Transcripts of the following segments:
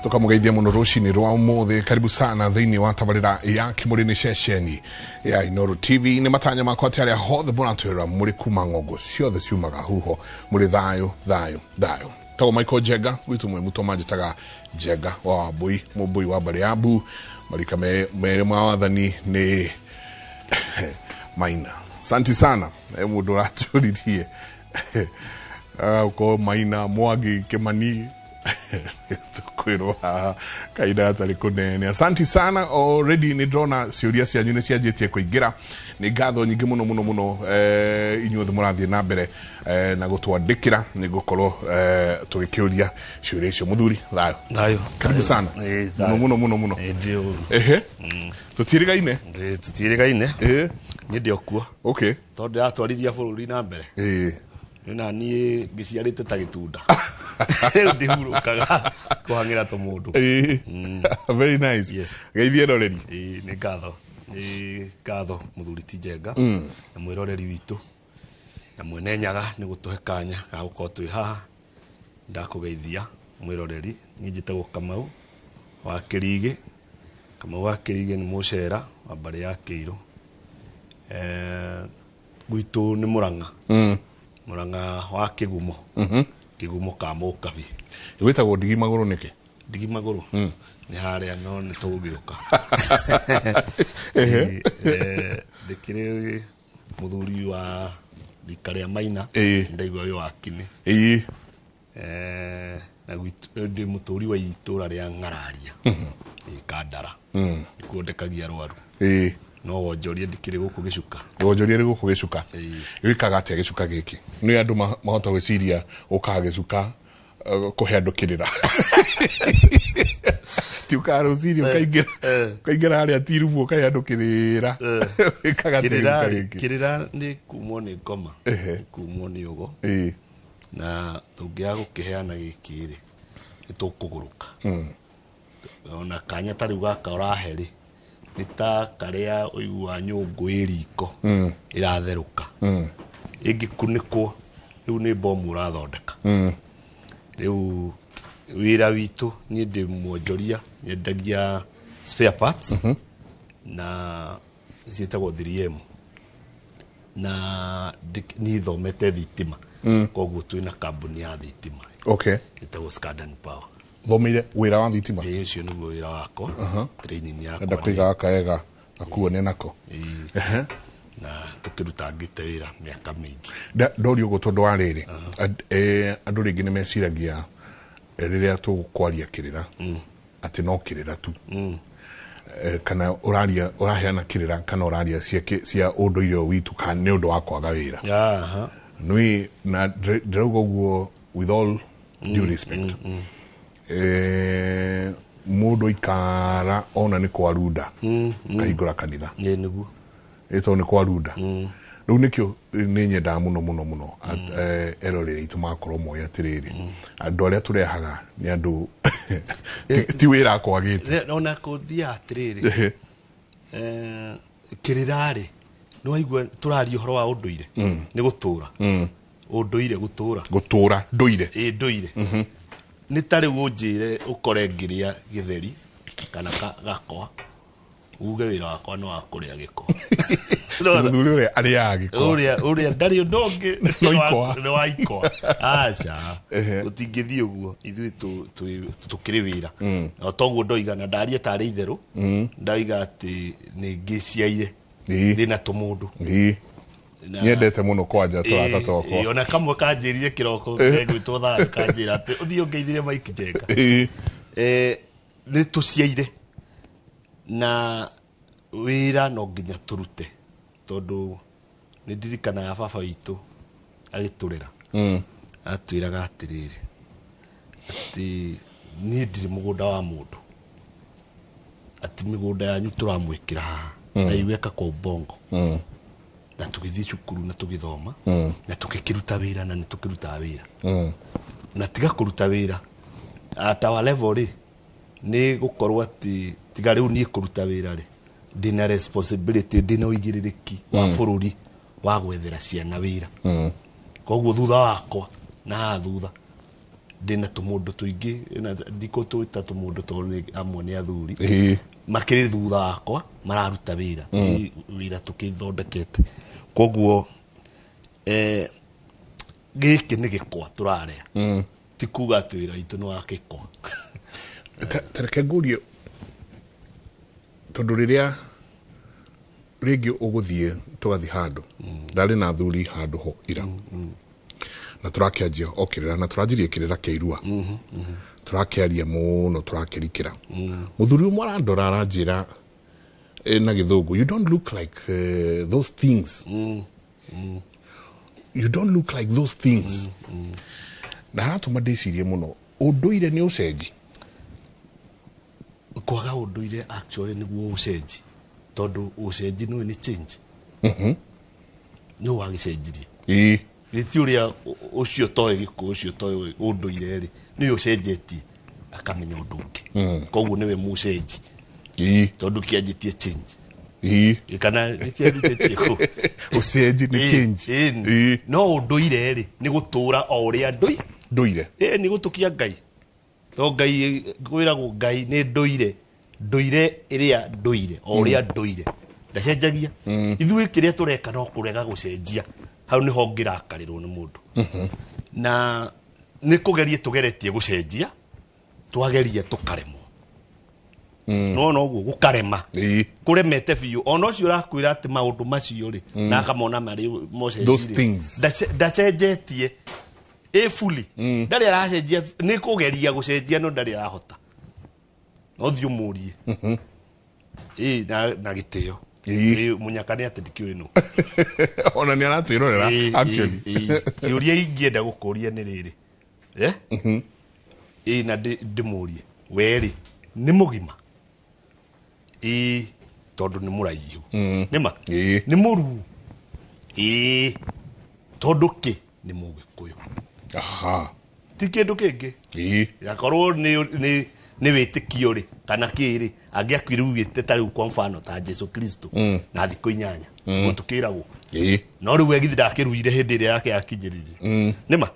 tukamugeithia muno rucini rwa umuthi. Karibu sana thiini wa tabarira ya Kimurini ceceni ya Inooro TV. Ni matanya makwa ati aria hothe muratwira muri kuma ng'ongo ciothe ciumaga huho muri thayo. Tago Michael Jega gwitu mwe muto majitaga Jega wa Wambui, mubui wa Bariabu, marika mere mawathani ni Maina. Santi sana mundu raturirie uko Maina Mwangi Kimani tukwirwa kaida atari kunene. Asante sana. Already ni drona ciuria cia nyune cianjitie kuingira. Ni ngatho nyingi muno inyuothe murathie na mbere na gutwandikira ni gukorwo tugikiuria ciuria icio. Muthuri thayo karibu sana muno tutirigaine ni ndio kuo. Okay, tondu atwarithia bururi na mbere na ni ngiciarite ta gitunda ndihurukaga kuhangira to mundu. Very nice. Yes. Geithie roreri. Ni ngatho muthuri ti Jega na mwiroreri witu na mwene nyaga ni gutuhe kanya ga gukorwo twi haha. Ndakugeithia mwiroreri. Ni njitagwo Kamau wa Kirigi. Kamau wa Kirigi ni mucera wa bari ya Kiiro. Gwitu ni Muranga. Muranga wa Kigumo. Kigumo ka Mukabi. Witagwo Ndigimaguru niki? Ndigimaguru ni haria no ni tugiuka. Ndikire muthuri wa Rikaria Maina ndaigwa yo akine. Na gwitu ndi muturi wa itura ria Ngararia. Kandara. Ikondekagia rwaru. No wonjoria ndikire guku gicuka. Wonjoria ri guku gicuka. Wikaga atia gicuka giki? Ni andu mahota gwiciria ukagicuka kuhe andu kirira. Ti ukaruciria ukaingira haria tirubu ukahe andu kirira. Wikaga kirira ni kumwo ni ngoma. Kumwo ni ugo. Na tungia gukiheana giki ri nitukuguruka. Ona kanya tari gaka uraheri nita karia uigua nyungu iriko iratheruka ingikunikwo riu ni bomu urathondeka. Riu wira witu ni ndi mwonjoria nyendagia spare parts na cietagwo 3M na ni thomete thitima koguo twina kambuni ya thitima. Okay, itagwo Scadan Power. Thomire wira wa thitima? Ucio niguo wira wako. Training yako nda kwiga kaega akuone nako. Na tukiruta ngite wira miaka mingi. Ndori ugo tondu wa riri andu ringi ni meciragia riria tugukwaria kirira ati no kirira tu. Kana uraheana kirira kana uraria cia unduire witu kana ni undu wa kwaga wira. Nui na ndaugo guo with all due respect. Mundu ikara ona ni kwaruda kahingura kanitha niguo ito ni kwaruda. Riu nikio ni nyenda muno erorere itu makorwo moya tiriri andu aria turehaga ni andu ti wira kwagite ona kuthia atiriri kirirari no aigua turari uhoro wa unduire ni gutura unduire gutura nduire nduire ni tari wonjire ukore ngiria githeri kana gakwa uge wira wakwa no akuria giko. Muthuri uri aria giko uria ndari ndongi no waikwa acha utingithie uguo ithui tukiri wira no toguo ndoiga na ndarie tari itheru ndaiga ati ni ngiciaire thina tumundu niendete muno kwanja turata toko ona kamwe kanjirie kiroko gwitwo thaa kanjira ati uthio ngeithire Mike Jega ni tuciaire na wira no nginya turute tondu ni ndirikana ya baba witu agiturira atwiraga atiriri ati ni ndiri mugunda wa mundu ati migunda yanyu turamwikira na iweka kwa ubongo na tugithi cukuru na tugithoma na tukikiruta wira na nitukiruta wira na tiga kuruta wira ata wa level ri ni gukorwa ati tiga riu ni kuruta wira ri dina responsibility dina uigiririki wa bururi wa gwethera ciana wira koguo thutha wakwa na thutha ndina tumundu tuingi na ndiko twita tumundu to amwe ni athuri makiri thutha wakwa mararuta wira wira tukithondekete koguo giki ni gikwa turarea ti kuga twira itu no akikwa tareke ngurio tondu riria ringi uguthie tugathi handu ndari na thuri handu ho ira na turakianjia okirira na turajirie kirira keirua turakiaria muno turakirikira muthuri umwe arandora aranjira na githungu you don't look like those things you don't look like those things na haratuma ndicirie muno unduire ni ucenji kwaga unduire actually niguo ucenji tondu ucenji ni change no wagicenjirie Iti uria ucio toy giko ucio toy unduire ri ni ucenjetie akamenya unduke koguo niwe mucenji tondu kianjitie change kana kianjitie ko ucenji ni change no unduire ri ni gutura o uria nduire ni gutukia ngai to ngai gwiragwo ngai ni nduire iria nduire o uria nduire ndacenjagia ithuĩ kĩrĩa tureka no kurega gucenjia hau ni hongira karirwo ni mundu na ni kugerie tugeretie gucenjia twagerie tukaremwo no guo gukarema kuremete biu ona ucio urakwira ati maundu macio ri na akamona mari mocenjiri ndacenjetie fully ndari aracenjia ni kugeria gucenjia no ndari arahota no thiu murie na gitio munyakani ati ndikiwe no ona ni aratwirorera actually kiuria ingienda gukuria ni riri na ndimurie weri ni mugima tondu ni muraihu nima ni muru tondu ki ni mugikuyu ti kindu kingi yakorwo ni witikio ri kana kiri angiakwirugite tari kwa mfano ta Jesu Kristo na thiko 8 tukiragwo no riu egithi ndakiruire hindi ria yake yakinjiririe nima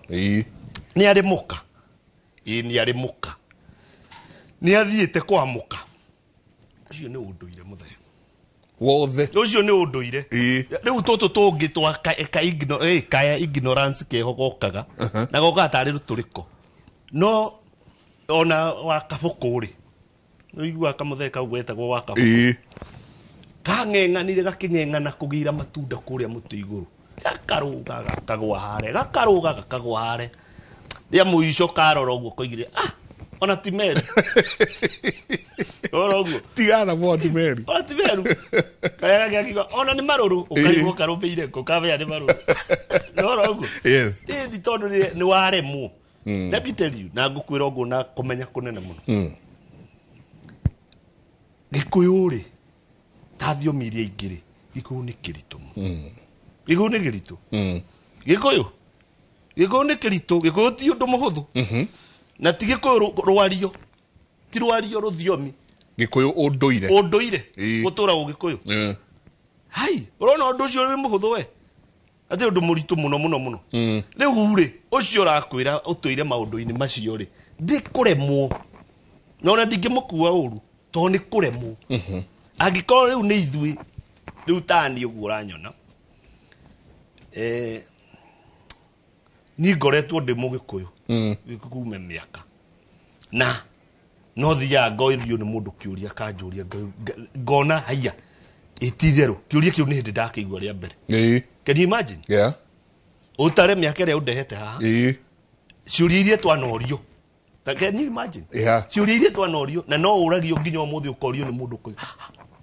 ni ari muka ni ari muka ni athiite kwa muka ucio ni unduire muthee wothe ucio ni unduire riu tutu tungi twa kaya ignorance kehogokaga na goka tari ruturiko no ona wakabuku ri igua kamutheka gwetagwo wakabuku kang'eng'anire gaking'eng'ana kugira matunda kuria muti iguru gakaruga gakagwa hare ria muico karora uguo koigire ona timeri oroguo tigana mo timeri ona timeru kaya gakiga ona ni maruru ukaigwo karubeire ko kave ni maruru oroguo yes ndi tondu ni waremwo let me tell you na ngukwira uguo na kumenya kunene muno gikuyu ri tathio miria ingiri gikuyu ni kirito gikuyu ni kirito gikuyu ni kirito gikuyu ti undu muhuthu na ti gikuyu rwario ti rwario ruthiomi gikuyu unduire gutura gikuyu hai urona undu ucio ni muhuthu we ati undu muritu muno riu ri ucio urakwira utuire maundu-ini macio ri ndikuremwo nona ndingimukua uru to ni kuremwo angikorwo riu ni ithui riu tani uguo uranyona ni ngoretwo ndi mugikuyu gikukume miaka na no thia ngoirio ni mundu kiuria kanjuria ngona haya ititheru kiuria kiu ni hindi ndakiigua ria mbere can you imagine utare miaka ria undehete haha ciuria iria twanorio can you imagine ciuria iria twanorio na no uragio nginya umuthi ukorio ni mundu kuyu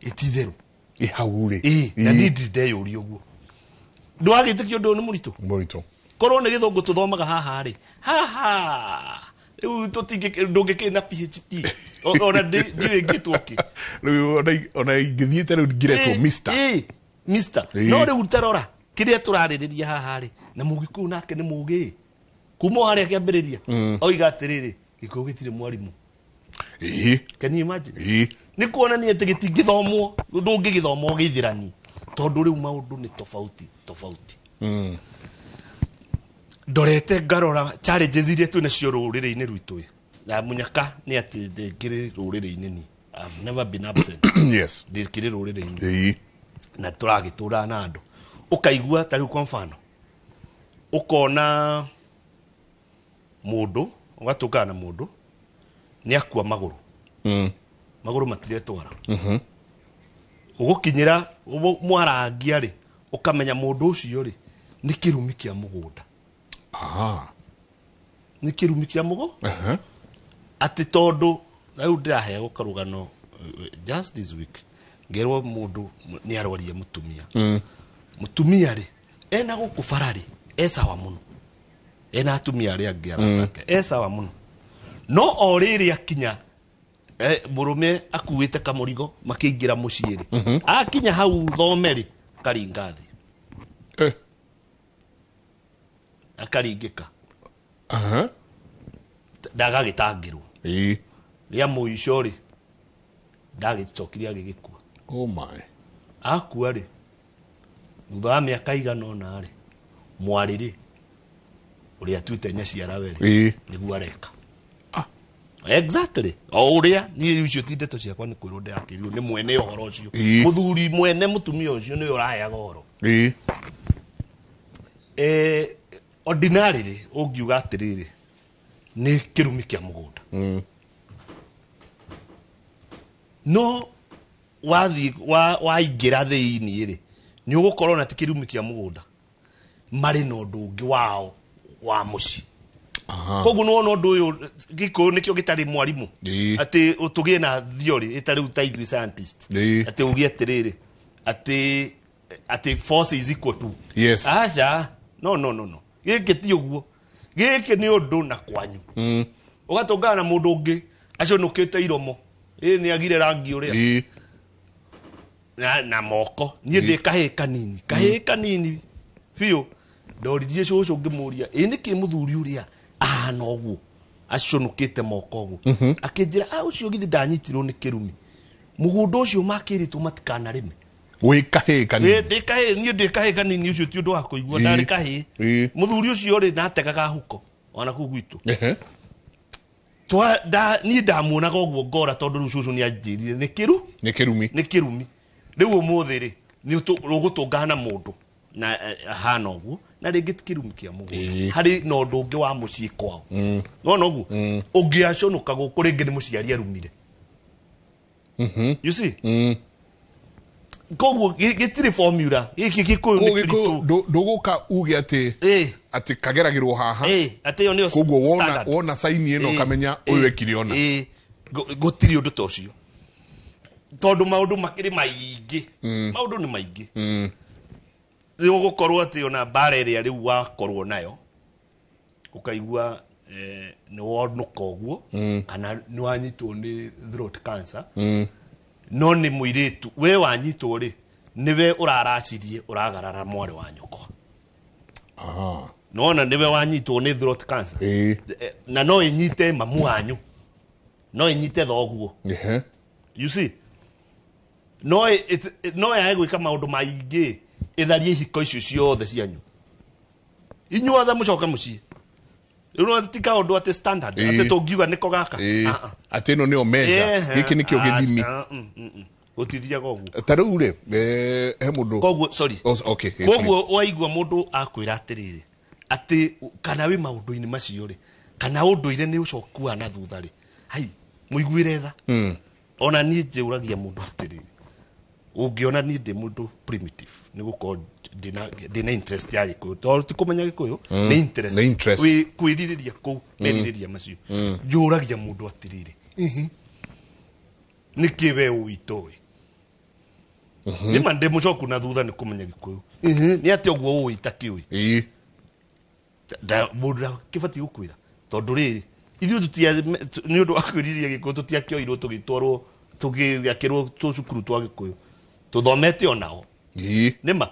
ititheru ihauri na ndindeyuria uguo ndwagitikio ndu ni muritu korwo ni githungu tuthomaga haha ri riu tutingi ndungikina PhD ona ndiwe ngitwoki riu ona ingithiete riu ngiretwo Mr no riu tarora kiria turaririria haha ri na mugiku nake ni mugi kuma haria kiambiriria oiga atiriri gikuyu gitire mwarimu can you imagine ni kuonania ati gitingithomwo ndungigithomwo githirani tondu riu maundu ni tofauti ndorete ngarora challenges iria twina cio ruriri-ini rwitu na munyaka ni ati ndikiri ruriri-ini ni I've never been absent. Yes. Ndikiri ruriri-ini na turagitura na andu ukaigua tari kwa mfano ukona mundu ugatuka na mundu ni akua maguru maguru matire twara ugukinyira mwarangia ri ukamenya mundu ucio ri ni kirumi kia mugunda ni kirumi kia mugo ati tondu riu ndirahe gukarugano just this week ngerwo mundu ni arwaria mutumia mutumia ri ena gukufarari esawa muno ena atumia ri angiaratake esawa muno no oriri akinya murume akuite kamurigo makiingira muciiri akinya hau thomeri karingathi akaringika ndagagitangirwo ria muico ri ndagicokiria gigikua oh my akua ri thutha wa miaka igana ona ri mwari ri uria tuite nyaciara weri niguo areka exactly uria ni ucio tindeto ciakwa ni kwirwo ndakirirwo ni mwene uhoro ucio muthuri mwene mutumia ucio ni uraheaga uhoro ordinarily ungiuga atiriri ni kirumi kia mugunda no wathi waingira thiini ri ni ugukorwo na tikirumi kia mugunda mari no ndungi wao wa muci koguo no no ndu giko nikio gitari mwarimu ati utugie na theory itari utaigri scientist ati ugie atiriri ati force is equal to yes acha no giki ti uguo giki ni undu na kwanyu ugatongana na mundu ungi aconukite iromo ni agire rangi uria na moko ni ndi kahe kanini fio ndoririe cucu ngimuria ni ki muthuri uria ahana uguo aconukite moko uguo akinjira ucio githi ndanyitirwo ni kirumi mugunda ucio makiritwo matikana rime we kahe kanini ndi kahe kanini ucio ti undu wa kuigua ndari kahe muthuri ucio ri nategaga huko ona ku gwitu ni ndamuonaga uguo ngora tondu cucu ni anjirire ni kirumi riu umuthi ri ni ugutungana mundu na hana uguo na ringi tikirumi kia mugunda hari no ndungi wa mucii kwao no uguo ungiaconuka guku ringi ni muciari arumire you see koguo gitiri formula iki gikuyu ni kiritu nduguka uge ati kageragirwo haha ati yo ni koguo wona saini ino kamenya uyu ekiriona gutiri undu tocio tondu maundu makiri maingi maundu ni maingi ni gukorwo ati ona bare ria riu wakorwo nayo ukaigua ni wonuka uguo kana ni wanyitwo ni throat cancer no ni muiritu we wanyitwo ri niwe uraracirie uragarara mwari wa nyoko no na niwe wanyitwo ni throat cancer na no inyite mamu wanyu no inyite thoguo you see no ya gwika maundu maingi itharie hiko icio ciothe cianyu inyuothe mucoke mucii riu tika undu ati standard ati tungiuga niko gaka ati no nio measure giki nikio githimi utithia gogu tariu ri he mundu gogu sorry okay gogu waigua mundu akwira atiriri ati kana wi maundu-ini macio ri kana unduire ni ucokua na thutha ri hai muiguire tha ona ni njuragia mundu atiriri ungiona ni ndi mundu primitive ni gukorwo ndina interest ya gikuyu tondu ti kumenya gikuyu ni interest we kwiririria ku meririria macio njuragia mundu atiriri ni kiwe uitoi ni mande mucoku na thutha ni kumenya gikuyu ni ati oguo uitakiwi da mundu kibati gukwira tondu riri ithu tutia ni undu akwiriria gikuyu tutiakioirwo tugitwarwo tugiakirwo tucukuru twa gikuyu tuthomete onao nima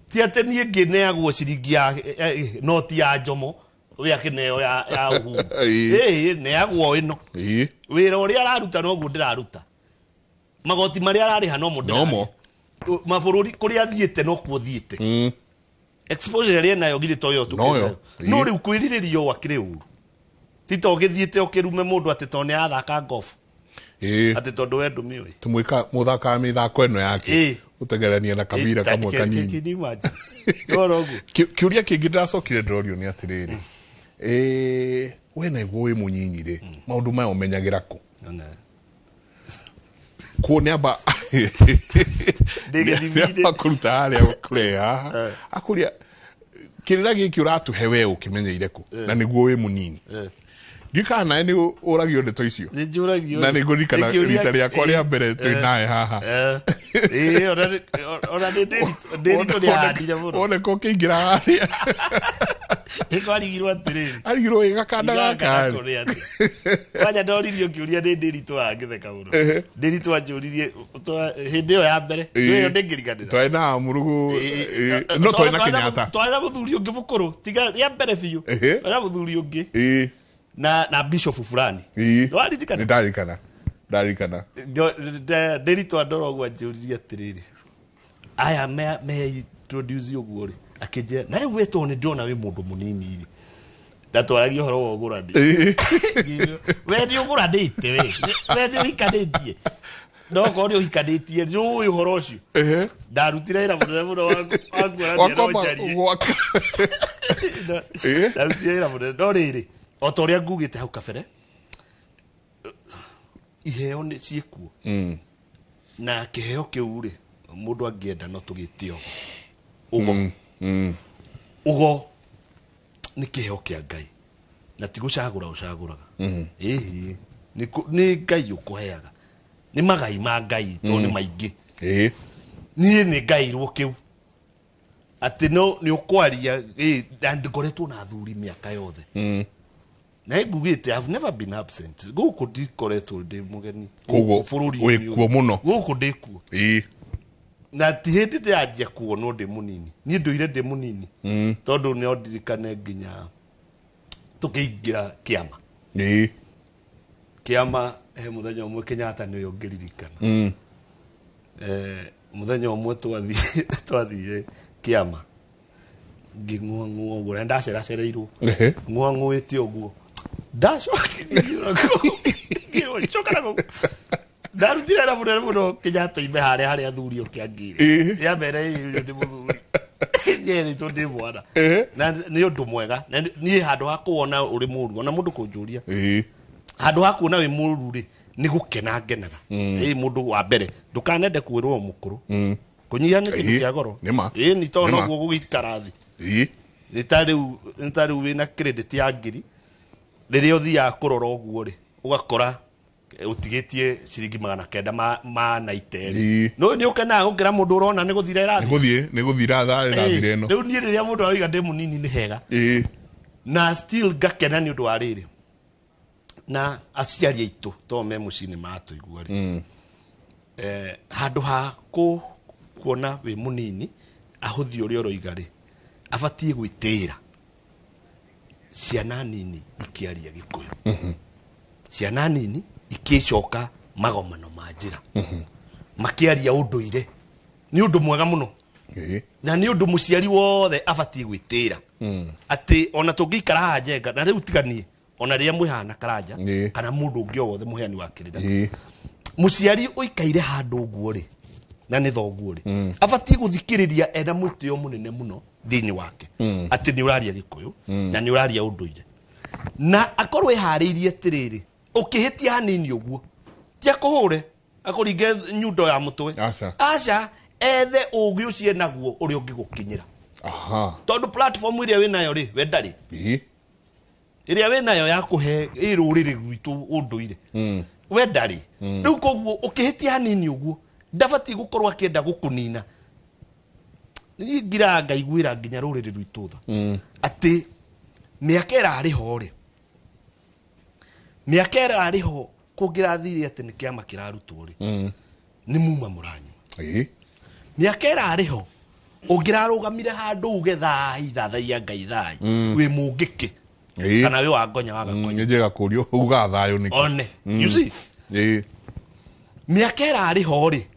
ti ati nie ngineagwo ciringi ya noti ya njomo we akineo ya uhu neagwo ino wira uria araruta no guo ndiraruta magoti maria arariha no mundu mabũrũri kuria thiete no kuo thiete exposure ria nayo giri toyo tukio no ri kwiriririo wa kireu tito githiete okirume mundu ati to ni athaka golf ati tondu wendu miwi tumwika muthaka mithako eno yake utegerania na kabira kamwe kanini kiuria kingi ndacokire ndorio ni atiriri we na igwe munyinyi ri maundu maya umenyagira ku kuone aba ndege kuruta haria kurea akuria kirira giki uratuhe we ukimenyeire ku na niguo we munini Gikana ni uragio ndeto icio. Njuragio. Na niguo rikana rita ria kwa ria mbere twinae haha. Ora nderi to ya muno. One ko kingira haria. Iko arigirwo atiriri. Arigirwo igakanda gaka. Wanya ndoririo kiuria nderi to agitheka muno. Nderi to anjuririe hindi yo ya mbere. Yo ndingiriganira. Twaina murugu no twaina Kenyatta. Twaina muthuri ungi mukuru. Tiga ya mbere biu. Twaina muthuri ungi. Na bishop fulani. Ndarikana. Ndarikana. Derito adorogwa njuririe atiriri. Aya me introduce yoguri. Akije na riu weto ni ndona we mundu munini iri. Ndatwaragia horo wa gurandi. We ndi ugurandite we. We ndi uhikanĩtie. No ko ndi uhikanĩtie nĩ uhoro ucio. Ndarutire ira muno wangu wangu ndarutire ira muno no riri. Otoria ngugite hau kabere iheo ni ciekuo na kiheo kiu ri mundu angienda no tugitio ugo ni kiheo kia Ngai na tigucagura ucaguraga ni Ngai ukuheaga ni magai ma Ngai to ni maingi ni Ngai ro kiu ati no ni ukwaria ndangoretwo na thuri miaka yothe na ngugite I've never been absent guku ndikoretwo ndi mugeni bururi wikuo muno guku ndikuo na ti hindi ndianjia kuonwo ndi munini ni nduire ndi munini tondu ni ondirikane nginya tukiingira kiama kiama muthenya umwe Kenyatta ni yongiririkana muthenya umwe twathire kiama nging'uang'ua uguo ndaceracereirwo ng'uang'uite uguo ndarutire na munene muno Kenyatta ime haria athuri okiangire ya mbere ndi muthuri nyeri to ndi mwana na ni undu mwega ni handu ha kuona uri muru ona mundu kunjuria handu ha kuona wi muru ri ni gukena ngenaga mundu wa mbere ndukanende kwirwo mukuru kunyia ni kindu kia goro ni tono guo gukara thi nitari wina credit ya ngiri riria uthia kurora uguo ri ugakora utigitie ciringi 900 ma na iteri no ni ukena gukira mundu urona ni guthira irathi ni guthira thare rathire no riu ni riria mundu oiga ndi munini ni hega na still gakena ni undu wa riri na aciari aitu to me mucini matu igua ri handu ha kuona we munini ahuthi uri oroiga ri abatie gwitira ciana nini ikiaria Gikuyu ciana nini ikicoka magomano ma njira makiaria unduire ni undu mwega muno na ni undu muciari wothe abatie gwitira ati ona tungikara hajenga na riu tiganie ona ria mwihana karanja kana mundu ungi wothe muheani wa kirira muciari uikaire handu uguo ri na ni thoguo ri abatie guthikiriria ena mwitio munene muno thini wake ati ni uraria Gikuyu na ni uraria unduire na akorwe hariirie tiriri ukihitia hanini uguo tia kuhure akuringe nyundo ya mutwe aca ethe ugi ucie naguo uri ungigukinyira tondu platform iria winayo ri we ndari iria winayo ya kuhe iruriri gwitu unduire we ndari riu koguo ukihitia hanini uguo ndabati gukorwa kienda gukunina ni ngira ngaiguira nginya ruriri rwitutha ati miakera ari hore miakera ari ho kugirathiri ati ni kiama kirarutwo ri ni muma muranyu miakera ari ho ungirarugamire handu ugetha ithathaia Ngai thai wi mungiki kana wi wangonya wagakonya njega kurio uga thayo niki one you see miakera ari ho ri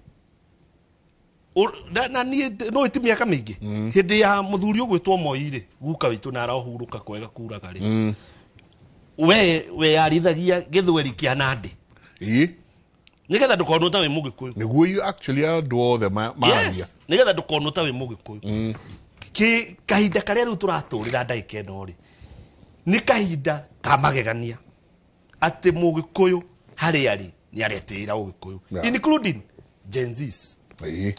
na ni no itimia kamingi hindi ya muthuri ugwitwo Moi guka witu na arahuruka kwega kuraga ri we arithagia githweri kia Nandi nigetha ndukonu ta wi Mugikuyu niguo you actually do the maria nigetha ndukonu ta wi Mugikuyu ki kahinda karia riu turaturira ndaika ino ri ni kahinda ka magegania ati Mugikuyu hari ari ni aretira Ugikuyu including Gen Zs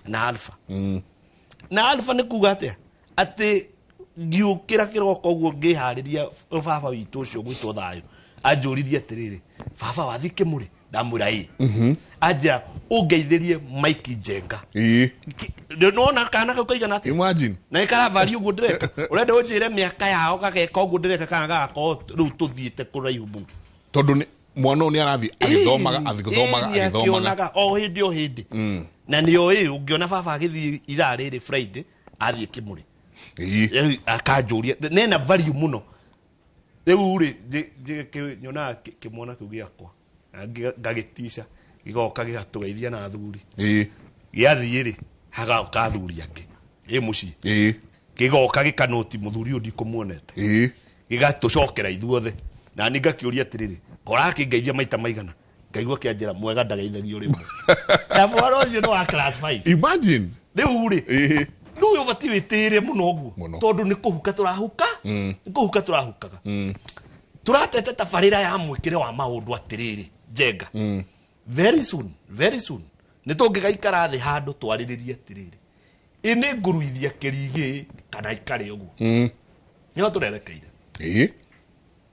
na Alpha na Alpha ni kuga ati giukira kiroko guo ngihariria baba witu ucio gwitwo thayo anjuririe atiriri baba wathike muri ndamwira aja ungeithirie Mike Njenga nona kana kaigana ati imagine na ikara value uguo ndireka urenda unjire miaka yao gageka uguo ndireka kana gako riu tuthiite kuraihu mu tondu ni mwana ni arathi agithomaga o hindi na nio ungiona baba agithi ira riri Friday athie kimuri akajuria nena value muno riu ri nyona kimona kiu giakwa ngagitisha gigoka gigatugeithia na thuri giathie ri haga kathuri angi muci gigoka gikanoti muthuri undi kumuonete gigatucokera ithuothe na ni ngakiuria atiriri koraki ngeithia maita maigana ngaigua kianjira mwega ndageithagio rimwe na mwana ucio no wa class 5 imagine riu ri no yo vati witire muno guo tondu ni kuhuka turahuka ni kuhuka turahukaga turatete tafarira ya mwikire wa maundu atiriri Njenga very soon ni tungigaikara thi handu twariririe atiriri ini nguruithia kirigi kana ikare uguo niho turerekeire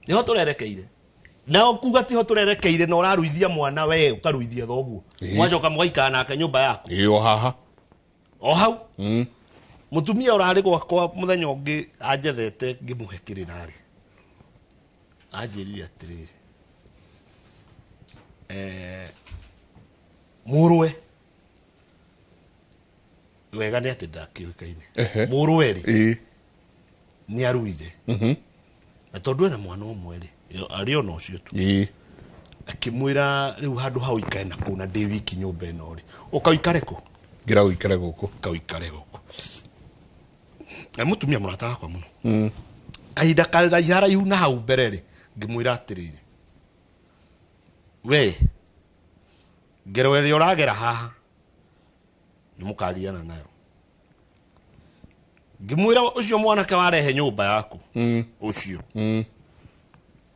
niho turerekeire na kuga tiho turerekeire na uraruithia mwana we ukaruithia thoguo mwacoka mugaikara nake nyumba yaku o hau mutumia urari gwakwa muthenya ungi anjethete ngimuhe kirinari anjirire atiriri murwe wega ni ati ndakiukaine murwe ri ni aruire na tondu na mwana umwe ri ari ona ucio tu akimwira riu handu hau ikaena kuna ndi wiki nyumba ino ri ukaikare ku ngira uikare guku mutumia murata wakwa muno kahinda karaiha raihu na hau mbere ri ngimwira atiriri we ngero ĩrĩa ũragera haha nĩ mũkagiana nayo ngimwira ũcio mwanake warehe nyũmba yaku ũcio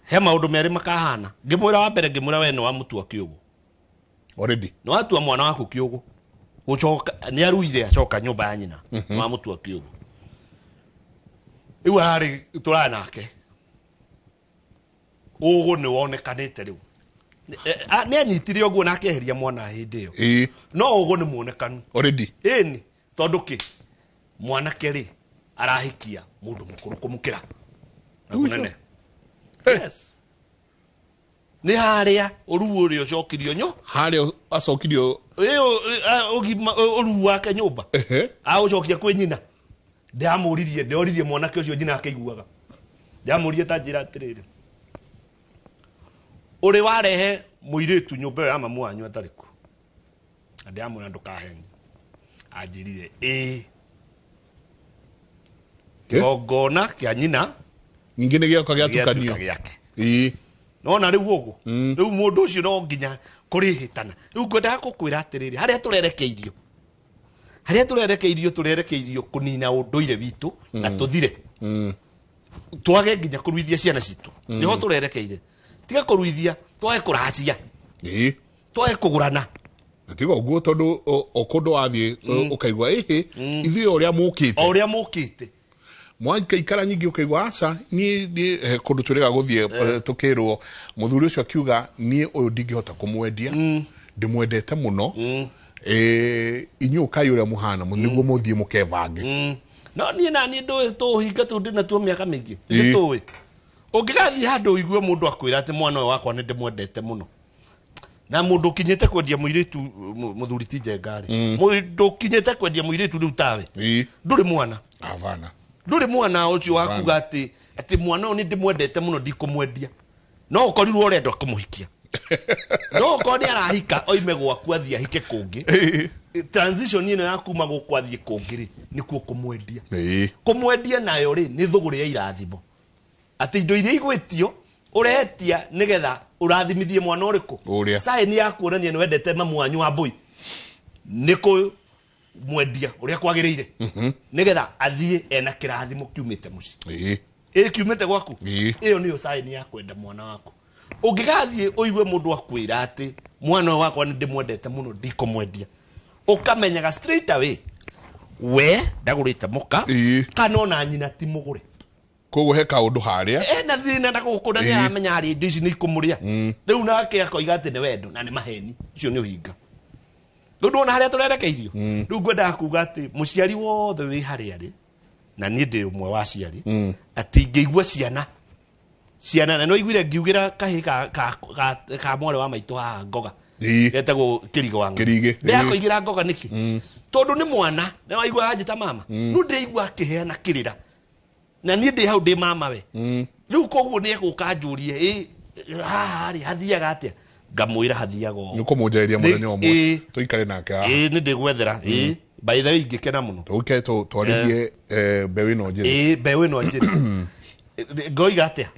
he maũndũ merĩ makahana ngimwira wa mbere ngimwira we nĩ wa mũtua kĩũgũ already nĩ watua mwana waku kĩũgũ gũcoka nĩ aruire acoka nyũmba ya nyina nĩ wa mũtua kĩũgũ rĩu harĩ tũraya nake ũgũ nĩ wonekanĩte rĩu ni anyitire oguo na akeheria mwana hindi yo no ugo ni muonekanu already ni tondu ki mwana keri arahikia mundu mukuru kumukira na kunene yes ni haria uruo uri ucokirio nyo haria acokirio ogima uruo wake nyumba ucokia kwi nyina ndamuririe mwanake ucio nyina akaiguaga ndamuririe ta njira atiriri uri warehe muiritu nyumba ya mamu wanyu atariku andi amuna ndukaheni anjirire kigongona kia nyina nyingine gioka giatukanio nona riu ugu riu mundu ucio no nginya kurihitana riu kwenda gukwira atiriri haria turerekeirio kunina unduire witu na tuthire twage nginya kuruithia ciana citu niho turerekeire tiga kuruithia twae kuracia twae kugurana tiga uguo tondu okundu athie ukaigwa ithuĩ uria mukite mwanka ikara nyingi ukaigwa aca ni kundu turega guthie tukirwo muthuri ucio akiuga ni uyu ndingihota kumwendia ndimwendete muno inyuka uria muhana niguo muthie mukevange no ni nani ndo tuhinga tu ndina tu miaka mingi nituwe ungigathi handu uigue mundu akwira ati mwana wakwa ni ndimwendete muno na mundu kinyete kwendia muiritu muthuri ti Njengari mundu kinyete kwendia muiritu riu tawe nduri mwana avana nduri mwana ucio wakuga ati mwana ni ndimwendete muno ndikumwendia no ukorirwo urenda kumuhikia no ukoni arahika oime gwaku athia hike kungi transition ino ya kuma gukwathie kungiri nikuo kumwendia nayo ri ni thuguri ya irathimo ati indo iria igwetio uretia nigetha urathimithie mwana uriku sai ni yakuonania ni wendete mamu wanyu wa mbui niko mwendia uria kwagiriire nigetha athie ena kirathimo kiumite muci kiumite gwaku iyo niyo sai ni yakwenda mwana wako ungigathie uigue mundu akwira ati mwana wakwa ni ndimwendete muno ndikomwendia ukamenyaga straight away we ndagurite muka kana ona nyina ti mugure kogo he kaundu haria na thina ndagukuna ni amenya ari indo ici ni ikumuria riu nake akoiga ati ni wendo na ni maheni icio ni uhinga ndu na haria turerekeirio riu ngwenda kuga ati muciari wothe wi haria ri na ni ndi umwe wa ciari ati ngeigua ciana na no igwire ngiugira kahi ka mwore wa maitu ha ngoga getagwo kirigo wangu ndako igira ngoga niki tondu ni mwana na waigua hajita mama nu ndeigua kiheana kirira na ni ndi hau ndi mama we riu koguo ni gukanjurie hari hathiaga atia ngamwira hathiaga ni kumujeria muthenya omwe tuikare nake ni ndigwethera by the way ngikena muno tuke twarigie bewino njiri bewino njiri ngoiga atia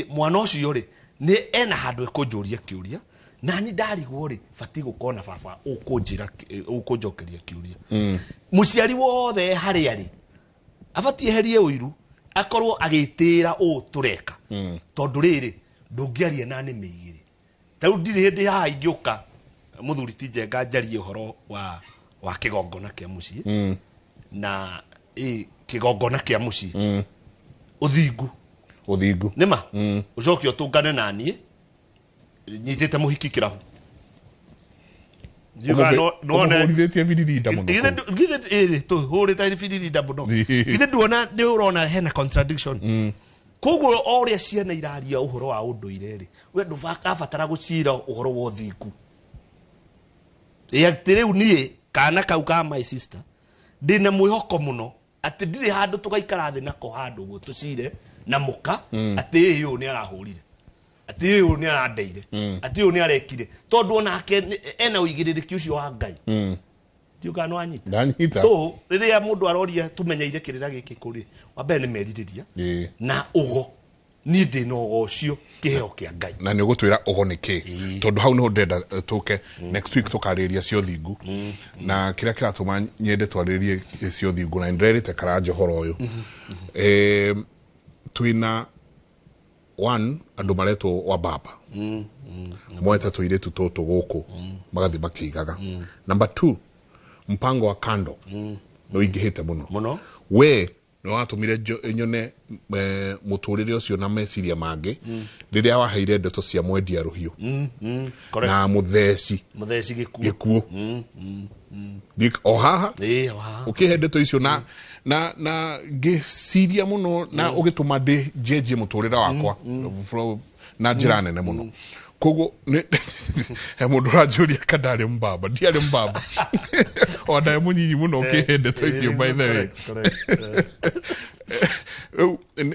mwana ucio ri ni ena handu ekunjuria kiuria na ni ndarigwo ri fati gukona baba ukunjokeria kiuria muciari wothe haria ri afati eherie uiru akorwo agitira tureka tondu riri ndungiaria na ni meigiri tau ndiri hindi ha ingiuka muthuri Tinjenga njarie uhoro wa kigongona kia mucii na kigongona kia mucii uthingu nima ucoke utungane nanie nyitite muhiki kirahu no rithetie vidirinda muno githe to hore ta vidirinda muno githe nduona ni urona hena contradiction koguo oria ciana iraria uhoro wa unduire ri we ndubatara gucira uhoro wa uthingu riu nie kana kau ka my sister ndina mwihoko muno ati ndire handu tugaikara thi nako handu guo tucire na muka ati hiyo ni arahurire ati hiyo ni arandeire ati hiyo ni arekire tondu onake ena uigiririki ucio wa Ngai ndiuka no anyita so riria mundu aroria tumenyeire kirira giki kuri wambe ni meririria na ugo ni ndi no ucio kiheo kia Ngai na ni ugutwira ugo niki tondu hau no ndenda tuke next week tukariria cio thingu na kira kiratuma nyende twaririe cio thingu na ndirete karanja horo uyu twina one andu maretwo wa baba mweta tuiretu toto guku magathi makigaga number 2 mpango wa kando no ingihite muno we no atumire nyone muturire ucio na meciria mange riria waheire ndeto cia mwendia ruhiu na mutheci gikuo ohaha ukihe ndeto icio na giciria muno na ugituma ndi jeje muturira wakwa na njira nene muno kogo he mundu rajuria kadare mbaba ndiare mbaba onda munyinyi muno ukihe ndeto icio by the way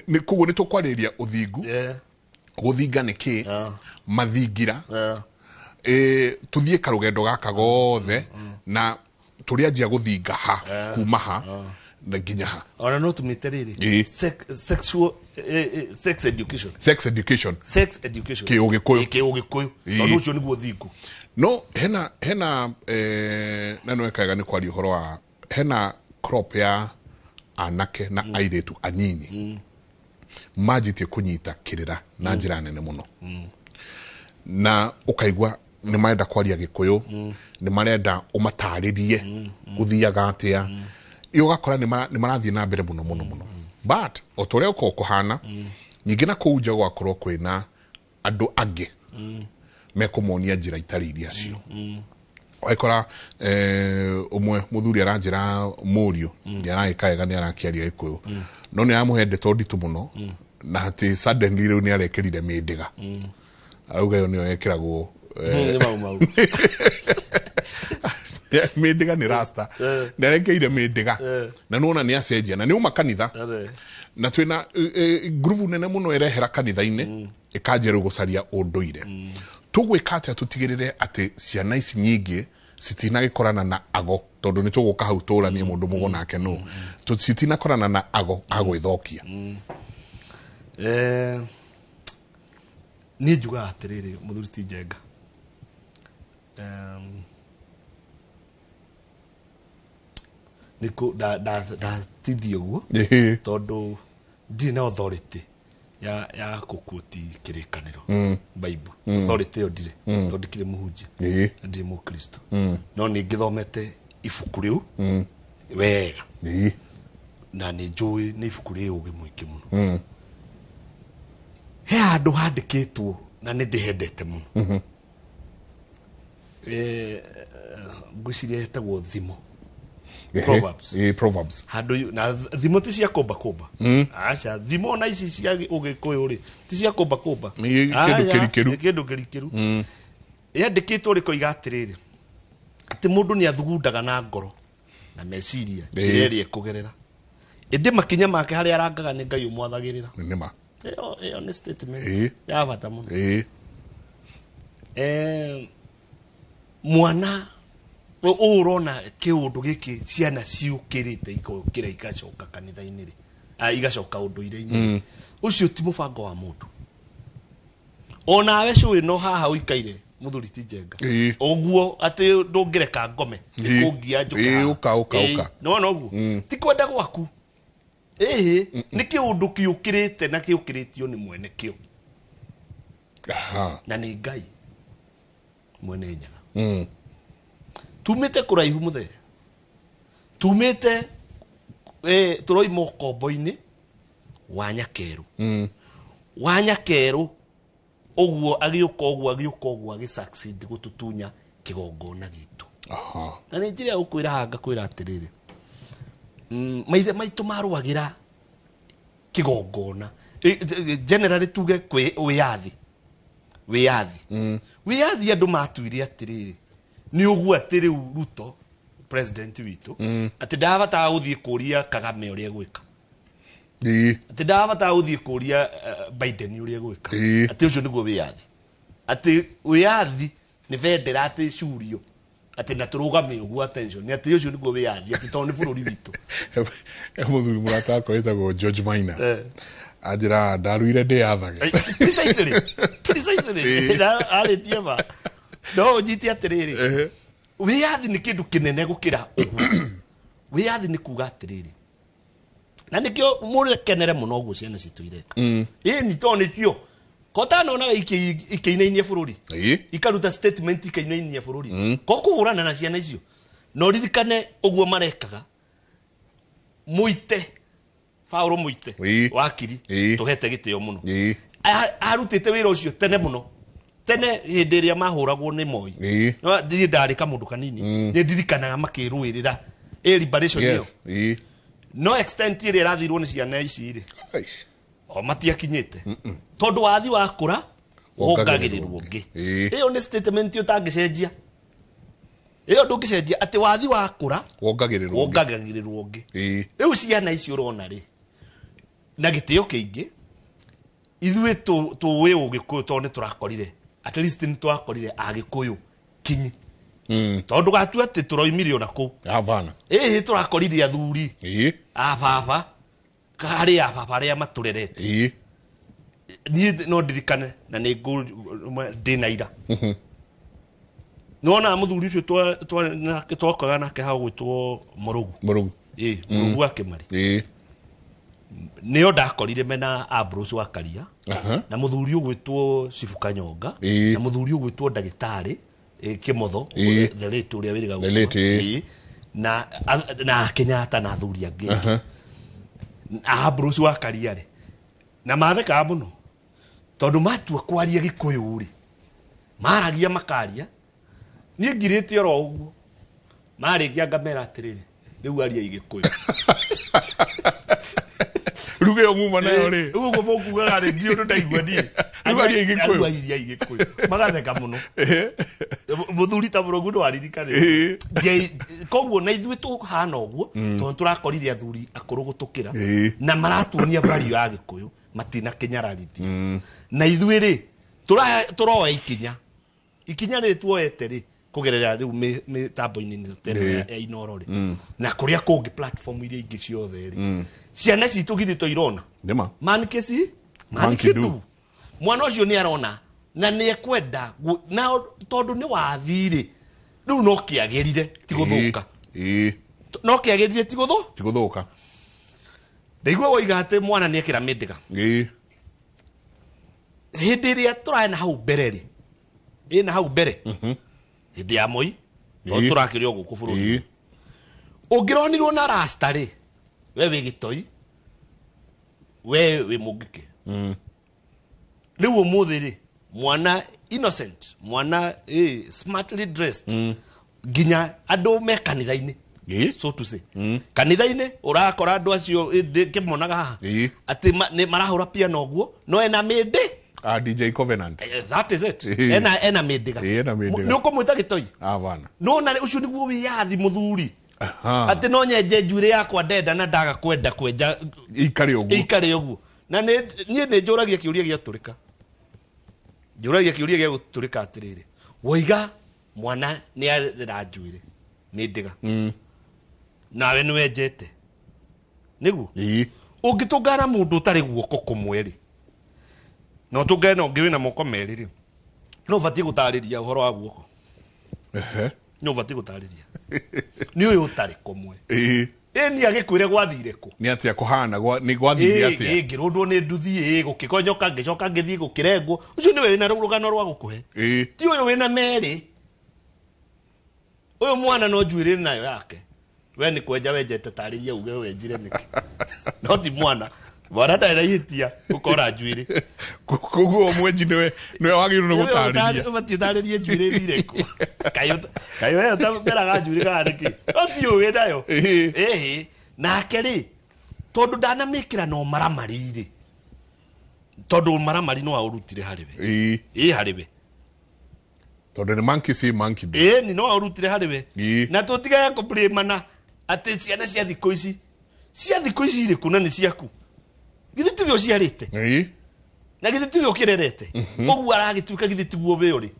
ni kogo ni tukwariria uthingu guthinga niki mathingira tuthie karugendo gaka gothe na turianjia guthinga ha kuma ha na nginya ha ona no tumite riri sex education kiugikuyu tondu ucio niguo thingu no hena na no ekaga ni kwari uhoro wa hena crop ya anake na airetu anyinyi majitie kunyita kirira na njira nene muno na ukaigwa ni marenda kwaria gikuyu ni marenda umataririe guthiaga atia iyo gakora ni marathie na mbere muno but otore uko kuhana nyingi na kuuja gwakorwo kwina andu ange mekumonia njira itari iria cio waikora umwe muthuri aranjira murio ni aragikaega ni arakiaria gikuyu no ni amuhende tonditu muno na ati suddenly riu ni arekerire mindiga arauga yo niyo yekiragwo mindiga ni rasta narekeire mindiga na nuona ni acenjia na ni uma kanitha na twina groove nene muno irehera kanitha-ini ikanjeru gucaria unduire tugwika atia tutigirire ati ciana ici nyingi citinagikorana na ago tondu ni tuguka hau turanie mundu mugo nake no citinakorana na ago agwithokia ni njuga atiriri muthuri ti Njenga niko da tithio guo tondu ndi na authority ya kukuti kirikaniro Bible authority yo ndire tondu kire muhunjia ndi mu Kristo no ni ngithomete ibuku riu wega na ni njui ni ibuku riu ugi mwiki muno he andu handikitwo na ni ndihendete muno nguciria hetagwo thimo Proverbs handu na thimo ti cia komba acha thimo na ici cia ugikuyu ri ti cia komba kindu kirikiru yandikitwo ri koiga atiriri ati mundu ni athugundaga na ngoro na meciria kireri ekugerera indi makinya make hari arangaga ni Ngai umwathagirira nima eyo ni statement ya bata muno mwana urona kiundu giki ciana ciukirite ikokira igacoka kanitha-ini ri igacoka unduire-ini ucio ti mubango wa mundu onawe cui no haha uikaire muthuri ti Njenga oguo ati ndungireka ngome ikungia njuka uka no guo ti kwenda gwaku ni kiundu kiukirite na kiukiritio ni mwene kio na ni Ngai mwene nyaga tumite kuraihu muthe tumite turoi mokombo-ini wa Nyakeru wa Nyakeru oguo agiuka agisucceed gututunya kigongona gitu na ni njira ukwira hanga kwira atiriri maithe maitu maruagira kigongona generally tuge kwi wiyathi andu matuire atiriri ni uguo atiri Ruto president witu ati ndabata guthie kuria Kagame uria gwika ati ndabata guthie kuria Biden uria gwika ati ucio niguo wiyathi ati wiyathi ni vendera ati curio ati na turugame uguo attention ni ati ucio niguo wiyathi ati to ni bururi witu muthuri murata ko etagwo George Maina ajira ndaruire ndiathage precisely na alitia ba no njiti atiriri wiyathi ni kindu kinene gukira uguo wiyathi ni kuga atiriri na nikio murekenere muno guo ciana citu ireka ni to ni cio kotano na ikiinainie bururi ikaruta statement ikiinainie bururi ko kuhurana na ciana icio no ririkane uguo marekaga muite Paulo muite wakiri tuhete gitio muno arutite wira ucio tene muno tene hindi iria mahuragwo ni Moi no ndi ndarika mundu kanini ni ndirikanaga makirwirira liberation iyo no extent iria irathirwo ni ciana ici ri o matiakinyite tondu wathi wakura wongagirirwo ngi iyo ni statement utangicenjia iyo ndungicenjia ati wathi wakura wongagirirwo ngi riu ciana ici urona ri na gitio kingi ithuĩ tuwe ugikuyu to ni turakorire at least ni twakorire agikuyu kinyi tondu gatu ati turoimirio nako abana turakorire athuri ababa kari ababa aria maturerete ni no ndirikane na ni ndinaira nona muthuri ucio twakoraga nake ha gwitwo Murugu Murugu akimari nio ndakorire mena Ambrose Wakaria na muthuri ugwitwo Sifu Kanyonga na muthuri ugwitwo Ndagitari Kimotho the late uria wiriga na Kenyatta na athuri angi Ambrose Wakaria ri na matheka muno tondu matua kwaria gikuyu ri maragia makaria ni ngirite oro uguo marigia ngamera atiriri riu aria igikuyu ruge omuma nayo ri uguo mokugaga ri ndio ndaigua ni aria igikuyu aria igikuyu magatheka muno muthuri ta Murugu ndo aririkane koguo na ithuĩ tuhana uguo tondu turakorire athuri akuru gutukira na maratuonia value ya gikuyu matina kinyararithia na ithuĩ ri turoya ikinya ri tuoete ri kugerera riu mitambo-ini teno ya Inoro ri na kuria kungi platform iria ingi ciothe ri ciana citu githito irona Nema. mankesi Mankidu. mwana ucio ni arona na ni ekwenda na tondu ni wathiri riu no kiagirire ti guthuka no kiagirire ti guthuka ndeigua woiga ati mwana ni ekira mindiga hindi iria turaena hau mbere ri ina hau mbere hindi ya Moi no turakirio guku bururi ungironirwo na rasta ri we wi gitoi we wi mugike riu umuthi ri mwana innocent mwana smartly dressed ginya andu me kanitha-ini so to say kanitha-ini urakora andu acio kimonaga haha ati ni marahura piano guo no ena mindi DJ Covenant that is it ena mindiga ni ukumwita gitoi avana no na ucio niguo wiyathi muthuri ati no nyenje njwire yakwa ndenda na ndaga kwenda kwenja ikare uguo na nie ni njuragia kiuria gia turika njuragia kiuria gia guturika atiriri woiga mwana ni arira njwire mindiga nawe ni wenjete niguo ungitungara mundu utari guoko kumweri no tungena ungiwi na moko meri ri no bati gutariria uhoro wa guoko no bati gutariria ni uyu utari kumwe ni agikwire gwathire ku ni atia kuhana ni gwathire atia ngirundwo ni nduthi gukikonyoka ngicoka ngithii gukirengo ucio ni we wina rugano rwa gukuhe ti uyu wina meri uyu mwana no njwire nayo yake we ni kwenja wenjete tariria uge wenjire niki no ti mwana bora ndaihitia ukora njwire kuguo mwenji niwe wagiru no gutariria bati taririe njwire rireko kayo yo taberaga njwire kana niki oti uwe nayo nake ri tondu ndanamikira no maramari ri tondu maramari no aurutire hariwe hariwe tondu ni monkey ni no aurutire hariwe na tutigaye kubremana ati ciana cia thikũ ici ri kuna ni ciaku githiti bio ciarite na githiti bio kirerete uguo aragituika githiti guo we ri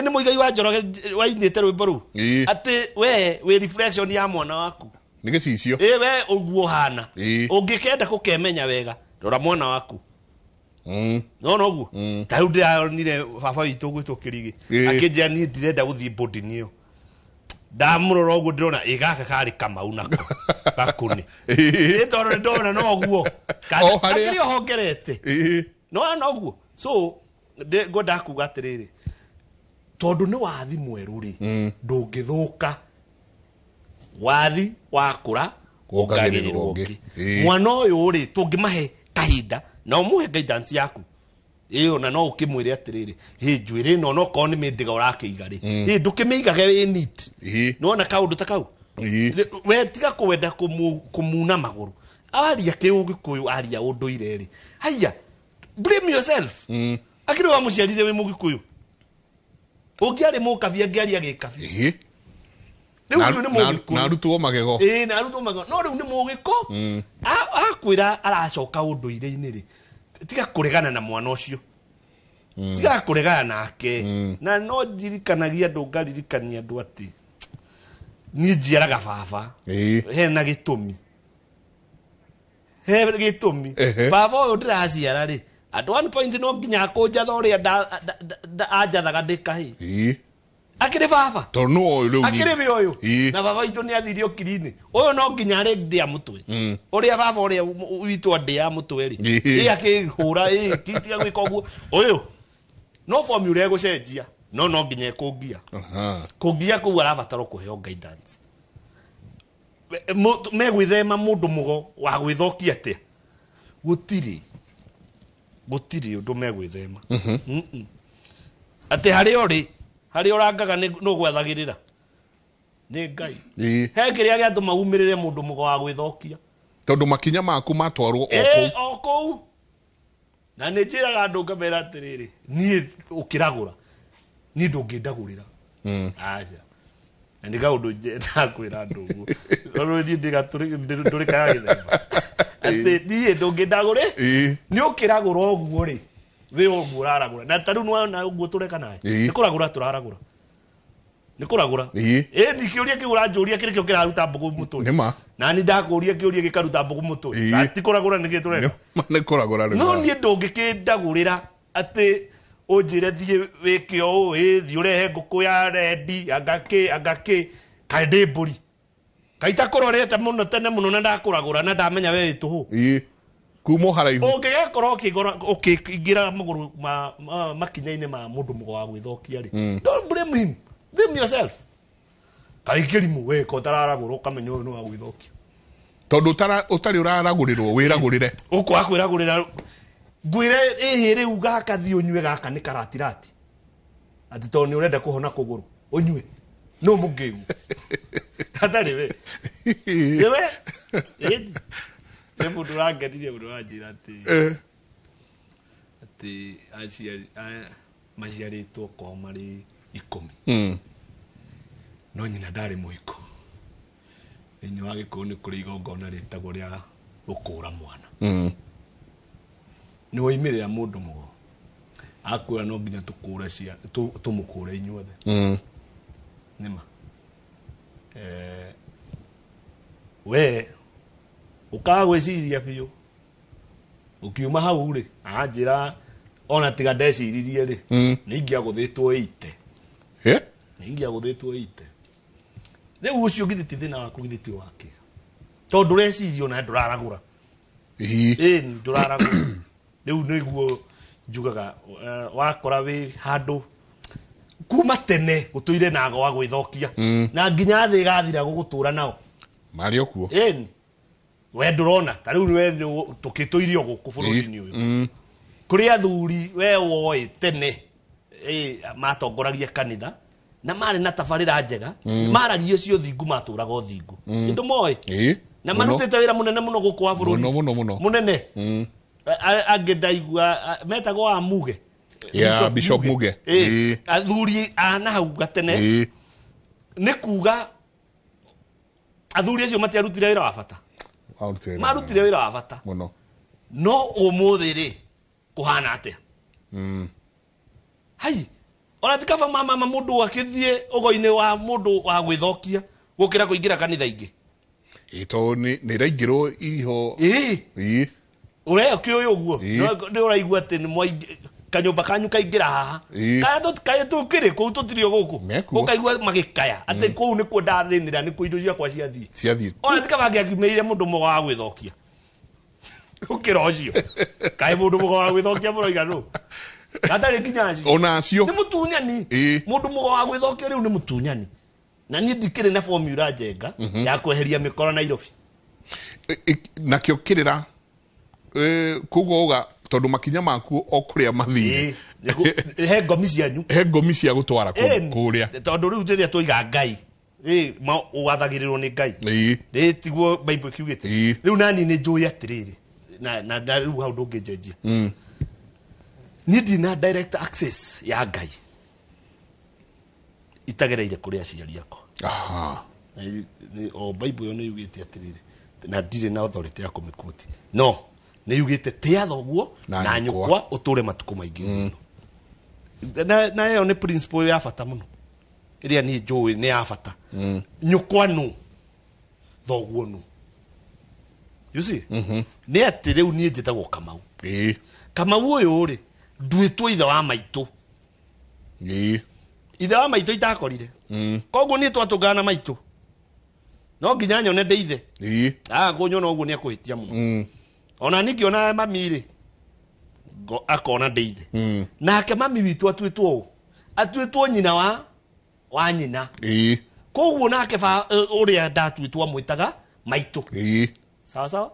ni muigai wa Njoroge wainite rwimbo ru ati we reflection ya mwana waku ni gicicio we uguo hana ungikenda kukemenya wega rora mwana waku no uguo ta ndirionire baba witu gwitwo Kirigi akinjia ni ndirenda guthii bodi niyo ndamurora uguo ndirona igaka kari Kamau nako gakuni tondu ndona no uguo akiri hongerete no uguo so ngoda kuga atiriri tondu ni wathi mweru ri ndungithuka wathi wakura ongagirirwo ngi mwana uyu ri tungimahe kahinda na umuhe guidance yaku ona no ukimwire atiriri njwire no ko ni mindiga urakiiga ri ndukimiigaga wi neat no na kaundu ta kau we tiga kuwenda kumuna maguru aria kiugikuyu aria unduire ri haya blame yourself akiri wa muciarire wi mugikuyu ungiari mukavia ngiaria gikavia riu ni mugikuyu na rutwo magego na rutwo magego no riu ni mugiko akwira aracoka unduire-ini ri tiga kuregana na mwana ucio tiga kuregana nake na no njirikanagia andu ngaririkania andu ati ni njiaraga baba hena gitumi baba uyu ndiraciara ri at one point no nginya kunjatha uria anjathaga ndikahi akiri baba tondu riu akiri we uyu na baba witu ni athirio Kirini uyu no nginya ri ndia mutwe uria baba uria witu ndia mutwe ri akihura kitiga gwika uguo uyu no formula egucenjia no nginya kungia kungia ku arabatara kuheo guidance megwithema mundu mugo wa gwithokia atia gutiri undu megwithema ati hari orangaga no gwethagirira ni Ngai he kiria giatuma umirire mundu mugo wa gwithokia tondu makinya maku matwarwo okou na ni njiraga andu ngamera atiriri ni ukiragura ni ndungindagurira aja na ni kaundu ndakwira andu guo no ni ndigaturika githemba ati ni ndungindagure ni ukiragura oguo ri we oguo uraragura na taru no uguo tureka naye ni kuragura turaragura nä kå ragå ra ni kä å ria kä å ranjå ria kä rä kä o kä raruta mbå gå må tå na nä ndakå ria kä å ria gä karuta mbå gå må tå ti kå ragå ra nä kä tå renda no niä ndå ngä kä ndagå rä ra atä å njä re thiä wä kä o thiä å rehe ngå kå ya rendi angakä kaä ndä mbå ri kaita kå rorete må no tene må no na ndakå ragå ra na ndamenya we wä tå hå kumo haraihu å ngä gekorwo å kä ingä ra magå rå makinya-inä ma må ndå må go wa gwä thokia rä don't blame him, blame yourself. Kaä kä rimå wä ka å tararagå rwo kamenya å yå nä wa gwä thokia tondå å tarä å raragå rä rwo wä ragå rä re å kwaga kwä ragå rä ra ngwä re ä rä u gaka thiä å nyue gaka nä karatirati atä tondå nä å renda kå hona kå gå rå å nyue no må ngä u hatarä we we nä må ndå rangenirie må ndå ranjä ra atä maciarä two korwo marä 10 no nyina ndarä må iko thä-inä wa gä kå nä kå rä igongona rä tagwo rä a gå kå ra mwana nä woimä rä ra må ndå må go akwä ra no nginya tå må kå re inyuothe nä ma we å kaga gwä ciria biå å kiuma hau rä anjä ra ona tiga ndeciririe rä nä ingä agå thä two 8 nä ingä agå thä two 8 rä u å cio githä ti thä na waku githä ti wakä tondå ndå reciria ona ndå raragå ra ndå raragå rä u nä guo njugaga wakora wä handå kuma tene gå tå ire nago wa gwä thokia na nginya thä gathira gå gå tå ra nao marä o kuo we ndå rona ta rä u we tå kä tå irio gå kå bå rå ri-inä å yå kå rä athuri we woä tene matongoragia kanitha na marä na tabarä ra njega maragia cio thingu matå raga o thingu ä ndå moä na marutä te wä ra må nene må no gå kå wa bå rå ri må nene angä ndaigua metagwo wa muge Bishop Muge athuri ana hau gatene nä kuga athuri acio matiarutire wä ra wa bata marutire wä ra wa bata no å må thä rä kå hana atä hai ona ti kaba mama må ndå akä thiä å go-inä wa må ndå wa gwä thokia gå kä ra kå ingä ra kanitha ingä to nä raingä rwo iho å reo kä å yå guo nä å raigua atä nä kanyå mba kanyu kaingä ra haha kaä tå kä rä kå u tå tirä o gå kå å kaigua magä kaya atä kå u nä kuo ndathä nä ra nä kuo indo ciakwa ciathiä ona ti kaba ngä akiumä ire må ndå må go wa gwä thokia å kä ra å cio kaä må ndå må go wa gwä thokia må roiga nå gatarä nginya ona acio nä må tunyani må ndå må go wa gwä thokia rä u nä må tunyani na niä ndikä rä na formula njenga ya kweheria mä koro Nairobi nakä o kä rä ra koguo ga tondå makinya maku o kå rä a mathiä he ngomi cianyu he ngomi cia gå twara kå rä a tondå rä u rä rä a twoiga ngai wathagä rä rwo nä ngai rä tiguo Bible kiugä te rä u nani nä njå ä atä rä rä na rä u hau ndå ngä njenjia niä ndina direct access ya ngai itagereire kå rä aciari akwa o Bible yo nä yugä te atä rä rä na ndirä na authority ya kå mä koti no nä yugä te tä athoguo na nyå kwa å tå re matukå maingä na ä yo nä principle ya bata må no ä rä a niä njå ä nä ya bata nyå kwa nå thoguo nå nä atä rä u niä njä tagwo Kamau Kamau å yå rä nduä two ithe wa maitå ithe wa maitå itakorire koguo niä twatå ngana na maitå no nginya nyone ndä ithe kå nyona å guo nä akå hä tia må no ona nä kä ona mami rä akona ndä ithe nake mami witå atuä two atuä two nyina wa nyina koguo nake å rä a ndatuä two amwä taga maitå sawa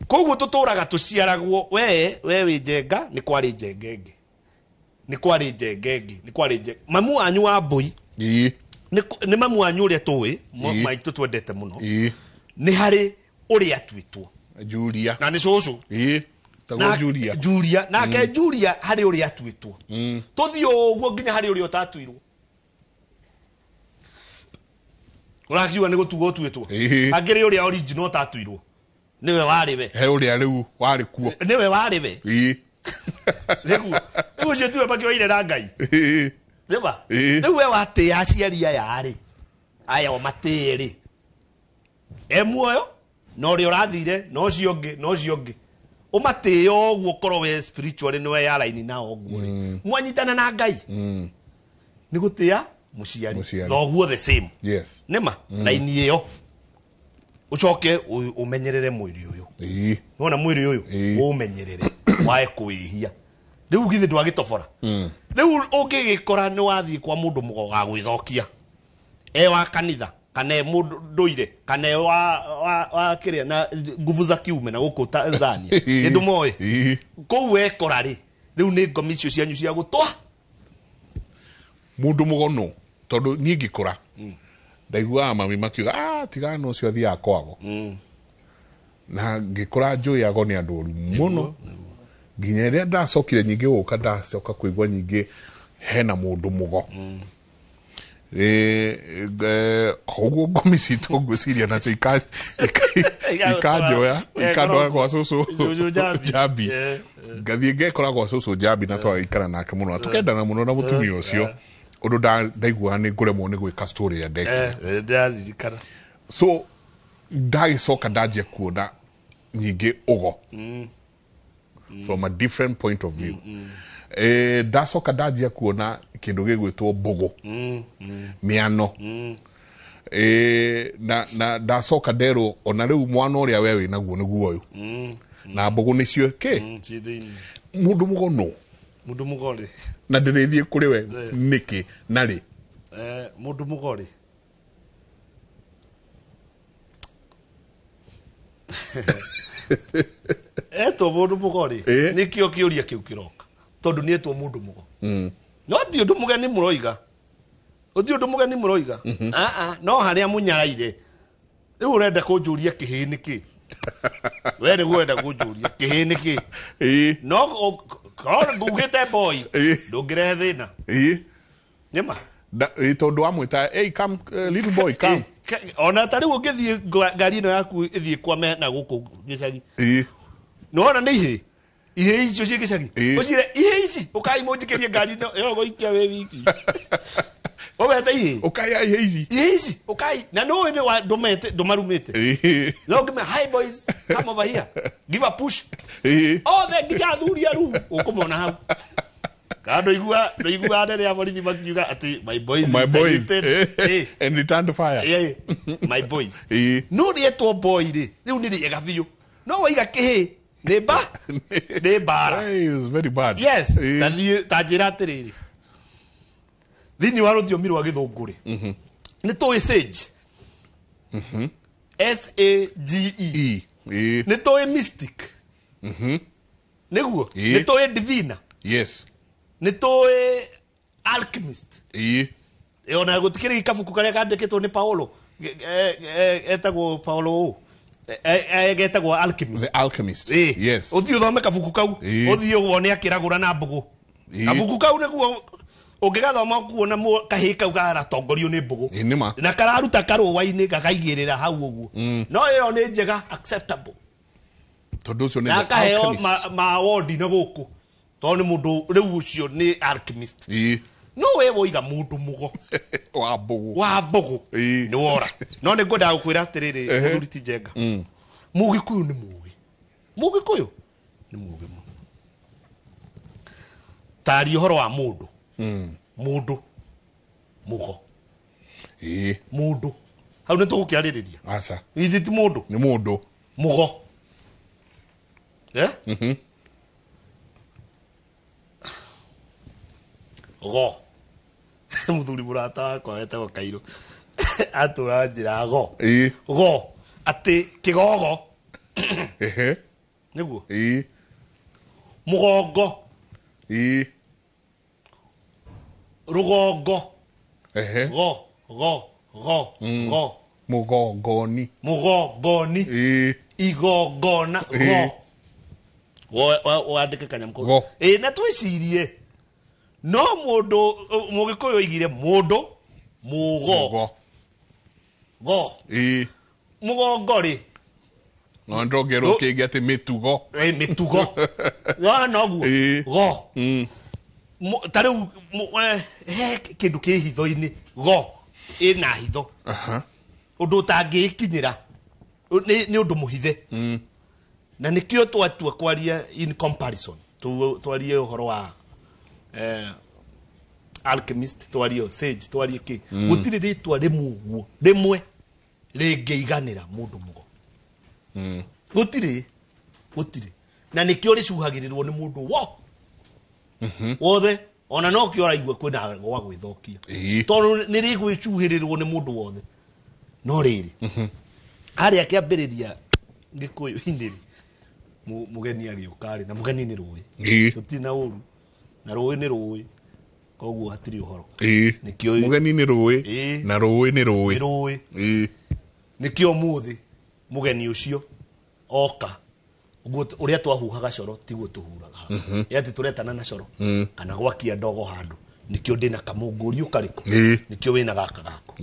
koguo tå tå raga tå ciaragwo we wä njenga nä kwarä njenga ngä nä kwarä njenga ngä nä kwarä njenga mamu wanyu wa mbåi nä mamu wanyu å rä a tå maitå twendete må no nä harä å rä a atuä two Julia na nä cåcå Julia nake Julia harä å rä a atuä two tå thiä å guo nginya harä å rä a å tatuirwo å rakiuga nä gå tuga å tuä two angä rä å rä a original å tatuirwo nä we warä we he å rä a rä u warä kuo nä we warä we rä u cio tiwe makä waire na ngai Ndeba. Riu we wate aciari aya o matiri. Muoyo no ri urathire no ciongi. Umatio guo korwo we spiritually no we ya line na oguo ri. Mwanyitana na Ngai. Ni gutia muciari. Thoguo the same. Yes. Nema line iyo. Ucoke umenyerere mwiri uyu. Nona mwiri uyu umenyerere wae kuihia. Riu githi ndwagitobora. Riu ungigikora ni wathie kwa mundu mugoga gwithokia. Wa kanitha kana mundu nduire kana wa kiria na nguvu za kiume na guku Tanzania. Ndu moe. Kou wekora ri. Riu ni ngomi icio cianyu cia gutwa. Mundu mugono tondu ni ngikura. Ndaigua mami makiuga tigano cio thia kwago. Na ngikura njui ago ni andu muno. Nginya ria ndacokire nyingi guka ndacoka kuigwa nyingi hena mundu mugo. Oguo ngomi citu ngwiciria nacio ikanjoya ikandoya kwa cucu Jambi. Ngathie ngekora kwa cucu Jambi na twaikara nake muno na tukendana muno na mutumia ucio. Undu ndaigua ni nguremwo ni gwika story ya ndeki. So ndagicoka ndanjia kuona nyingi ugo from a different point of view. Ndacoka ndanjia kuona kindu gigwitwo mbugu miano. Na ndacoka ndero ona riu mwana uria we winaguo niguo uyu na mbugu nicio ke mundu mugori na ndirithie kuri we niki nari mundu mugori mundu mugori nikio kiuria kiu kiroka tondu ni etwo mundu mugo no ti undu mugeni muroiga uti undu mugeni muroiga no haria munyaraire riu urenda kunjuria kihi niki we ni gwenda kunjuria kihi niki no ko ngugite boy ndungirehe thina nima tondu amwita hey come little boy come ona tari ungithie ngari no yaku ithie kwa me na guku gicagi no ona ni ihe icio cie gicagi ucire ihe ici ukai munjikirie ngari no yo goikia we wiki obeta ihe ukai ihe ici ukai na no ni wa ndomarumite no give me hi boys come over here give a push the ngigathuria ru ukumona hau kando igua ndere ya borithi makiuga ati my boys and return to fire my boys no rietwo boy ri riu ni riega biu no waiga kihi ni bara is very bad yes tajira atiriri thini wa ruthiomi rwa githunguri ni toi sage SAGE ni toi mystic niguo ni toi divina yes ni toi alchemist ona gutikiri gikabuku karia kandikitwo ni Paulo etagwo Paulo getagwo alchemist the alchemist yes uthi uthome kabuku kau uthi wone akiragura na mbugu kabuku kau niguo ungigathoma kuona kahi kau garatongorio ni mbugu na kararuta karuwa-ini gakaigirira hau uguo no iyo ni njega acceptable tondu ucio ni akaheo ma wodi na guku tondu mundu riu ucio ni alchemist no we woiga mundu mugo wa mbugu ni wora no ni ngoda gukwira atiriri muthuri ti njenga mugikuyu ni mugi tari uhoro wa mundu mundu mugo mundu hau ni tugukiaririria aca ithi ti mundu ni mundu mugo go muthuri murata wakwa etagwo Kairũ atura njira go ati kigogo niguo mugongo rugongo mugongoni igongona wandike kanyamko na twicirie no mundu mugikuyu igire mundu mugo mugongo ri no ndogero kingi ati mitugo mitugo no guo go tariu kindu ki hitho-ini go ina hitho undu utangikinyira ni undu muhithe na nikio twatua kwaria in comparison twarie uhoro wa alchemist twarie sage twarie ki gutire ritwa rimwe ringiiganira mundu mugo gutire na nikio ricuhagirirwo ni mundu wothe ona no kio raigua kwina gwa gwithokia tondu ni rigwicuhirirwo ni mundu wothe no riri ari akiambiriria ngikuyu indiri mugeni agiukari na mugeni ni ruwi tutina uru na ruwi ni ruwi koguo hatiri uhoro nikio mugeni ni ruwi na ruwi ni ruwi nikio muthi mugeni ucio oka uria twahuhaga coro tiguo tuhuraga yati turetana na coro kana gwakia ndogo handu nikio ndina kamunguri ukariko nikio wina gaka gako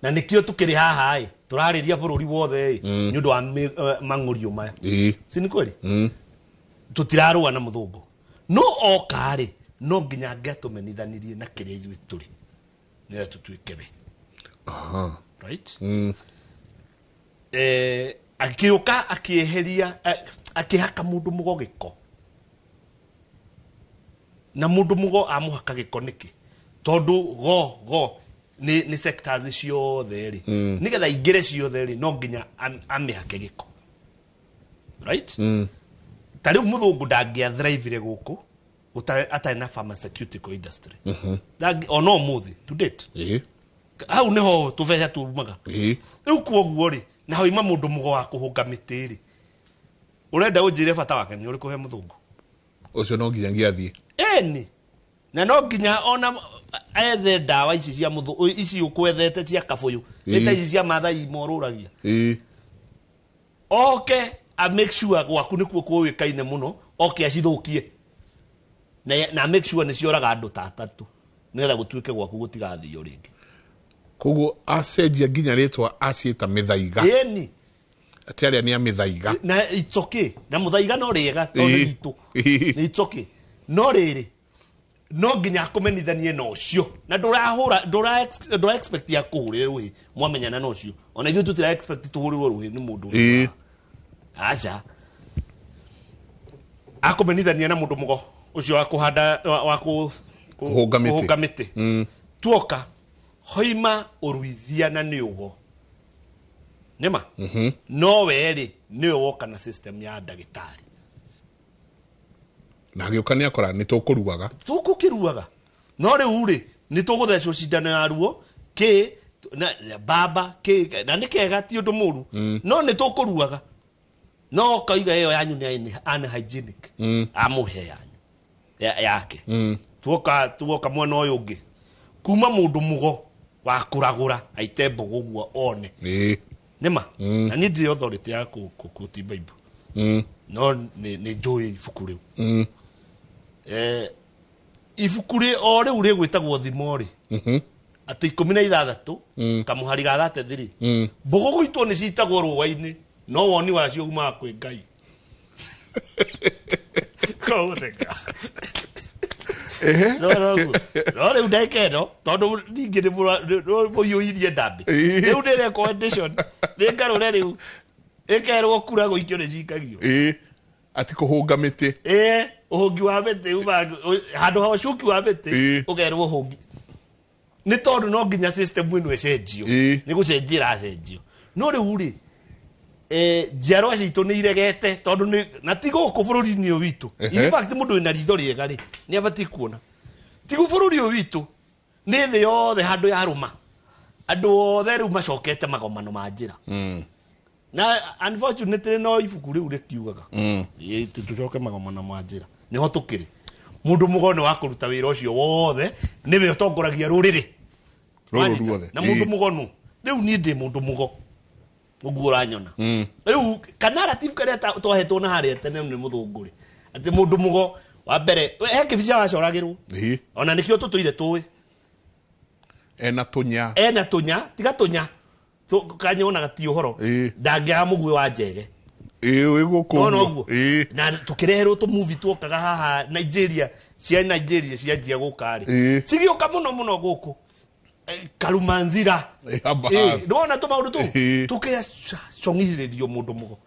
na nikio tukiri haha turariria bururi wothe ni undu wa mangurio maya si ni kweli tutirarua na muthungu no okari no nginya ngatumenithanirie na kiria ithui turi ne tutuike we right akiuka akieheria akihaka mundu mugo giko na mundu mugo amuhaka giko niki tondu go ni sectors ciothe ri nigetha ingire ciothe ri no nginya amihake giko right tariu muthungu ndangia thrive guku atari na pharmaceutical industry ono muthi to date au neho tuveca tumaga riu kuoguo ri na hoima mundu mugo wa kuhunga miti ri urenda unjire bata wake ni uri kuhe muthungu ucio no nginya ngiathie eni na no nginya ona ethe ndawa ici cia muthu ici ukwethete cia kabuyu ita ici cia mathai moruragia okay a make sure gwaku nikuo kuwikaine muno okay acithukie na make sure ni cioraga andu tatatu nigetha gutuike gwaku gutigathio ringi koguo acenjia nginya ritwa aciita mithaiga eni ati aria ni amithaiga na it's okay na muthaiga no riega tondu gitu ni it's okay no riri no nginya kumenithanie no cio na ndura expect ya kuhurira ruhi mwamenyana no cio ona ithu tutira expect tuhurirwo ruhi ni mundu acha akumenithania na mundu mugo ucio wa kuhanda wa kuhunga miti tuoka hoima uruithia na niugo nema no weri niwe woka na system ya ndagitari na giukania akora ni tukuruaga tukukiruaga no riu ri ni tuguthecwo cindano ya ruo ki na baba ki na nikega ti undu muru no ni tukuruaga no kaiga iyo yanyu ni unhygienic amuhe yanyu yake tuoka mwana uyu ungi kuma mundu mugo wa kuragura aite mbogo guo one nema na ni ndi authority ya kuti bible no ni joy ibuku riu ibuku ri o riu ri gwitagwo thimo ri ati 16 kamuhari ga 33 mbogo gwitwo ni citagwo ruwa-ini no woni wacio uma kwi Ngai ko theka no riu ndekeno tondu ningi ni muyuirie ndambi riu ndire condition ningarure riu ikerwo kura guikio ni cikagio ati kuhunga miti uhungi wa miti handu ha cuki wa miti ugerwo uhungi ni tondu no nginya system ino ecenjio ni gucenjira acenjio no riu ri njiarwa citu ni iregete tondu na tigo ku bururi-ini witu in fact mundu ina ritho riega ri ni abati kuona tigo bururi witu ni thi yothe handu ya ruma andu othe riu macokete magomano ma njira na unfortunately no ibuku riu rikiugaga tucoke magomano ma njira niho tukiri mundu mugone wa kuruta wira ucio wothe niwe utongoragia ruriri na mundu mugonu riu ni ndi mundu mugo ugura nyona riu kanarative karia twahetwo na haria tene ni muthunguri ati mundu mugo wa mbere heke bica wacoragirwo ona nikio tutuire tuwi ena tunya tiga tunya kanyona gati uhoro ndangia mugwe wa njege Guku. No. Na tukireherwo to movie tuokaga haha Nigeria, cianjia gukari. Cigioka muno guku. Karumanzira. Ndona to maundu tu. Tukia congithiririo mundu mugo.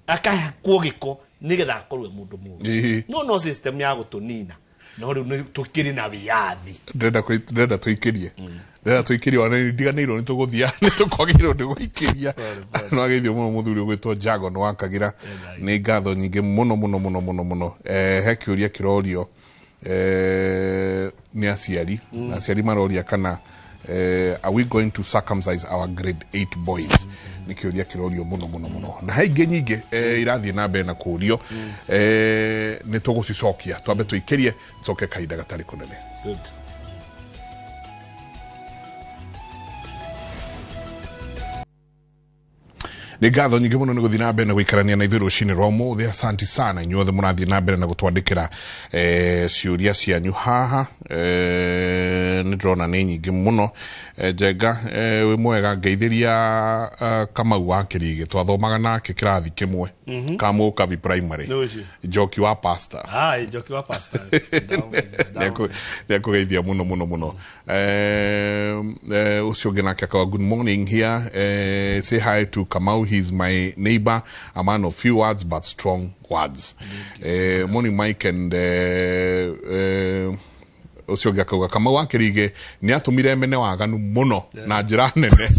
Akaya kuogiko nigetha akorwe mundu mugo. No system ya gutunina. No riu tukiri na biathi. Ndenda tuikirie. Ndenda tuikirie wana ndiganirwo ni tuguthia ni tukwagirwo ndi guikiria. No ageithio muno muthuri ugwitwo Jago no wakagira ni ngatho nyingi muno. He kiuria kirorio ni aciari maroria kana are we going to circumcise our grade 8 boys? Ni kiuria kirorio muno. Na haingi nyingi irathie na mbere na kurio ni tugucicokia twambe tuikirie coke kahinda gatari kunene. Good. Ni ngatho nyingi muno ni guthii na mbere na guikarania na ithuĩ rũcinĩ rwa ũmũthĩ. Asanti sana inyuothe mũrathiĩ na mbere na gũtwandĩkĩra ciũria cianyu haha. Nĩ ndĩrona nĩ nyingĩ mũno. Njenga wĩ mwega, ngeithĩria Kamau wa Kĩrigĩ, twathomaga nake kĩrathi kĩmwe Kamũkabi primary. Njoki wa pastor. Njoki wa pastor. Nĩekũgeithia mũno. Ũcio ũngĩ nake akawa good morning here. Say hi to Kamau. He's my neighbor, a man of few words but strong words. Morning Mike and ucio ngakauga Kamau wa Kĩrigĩ ni atumire mene waganu muno na njira nene.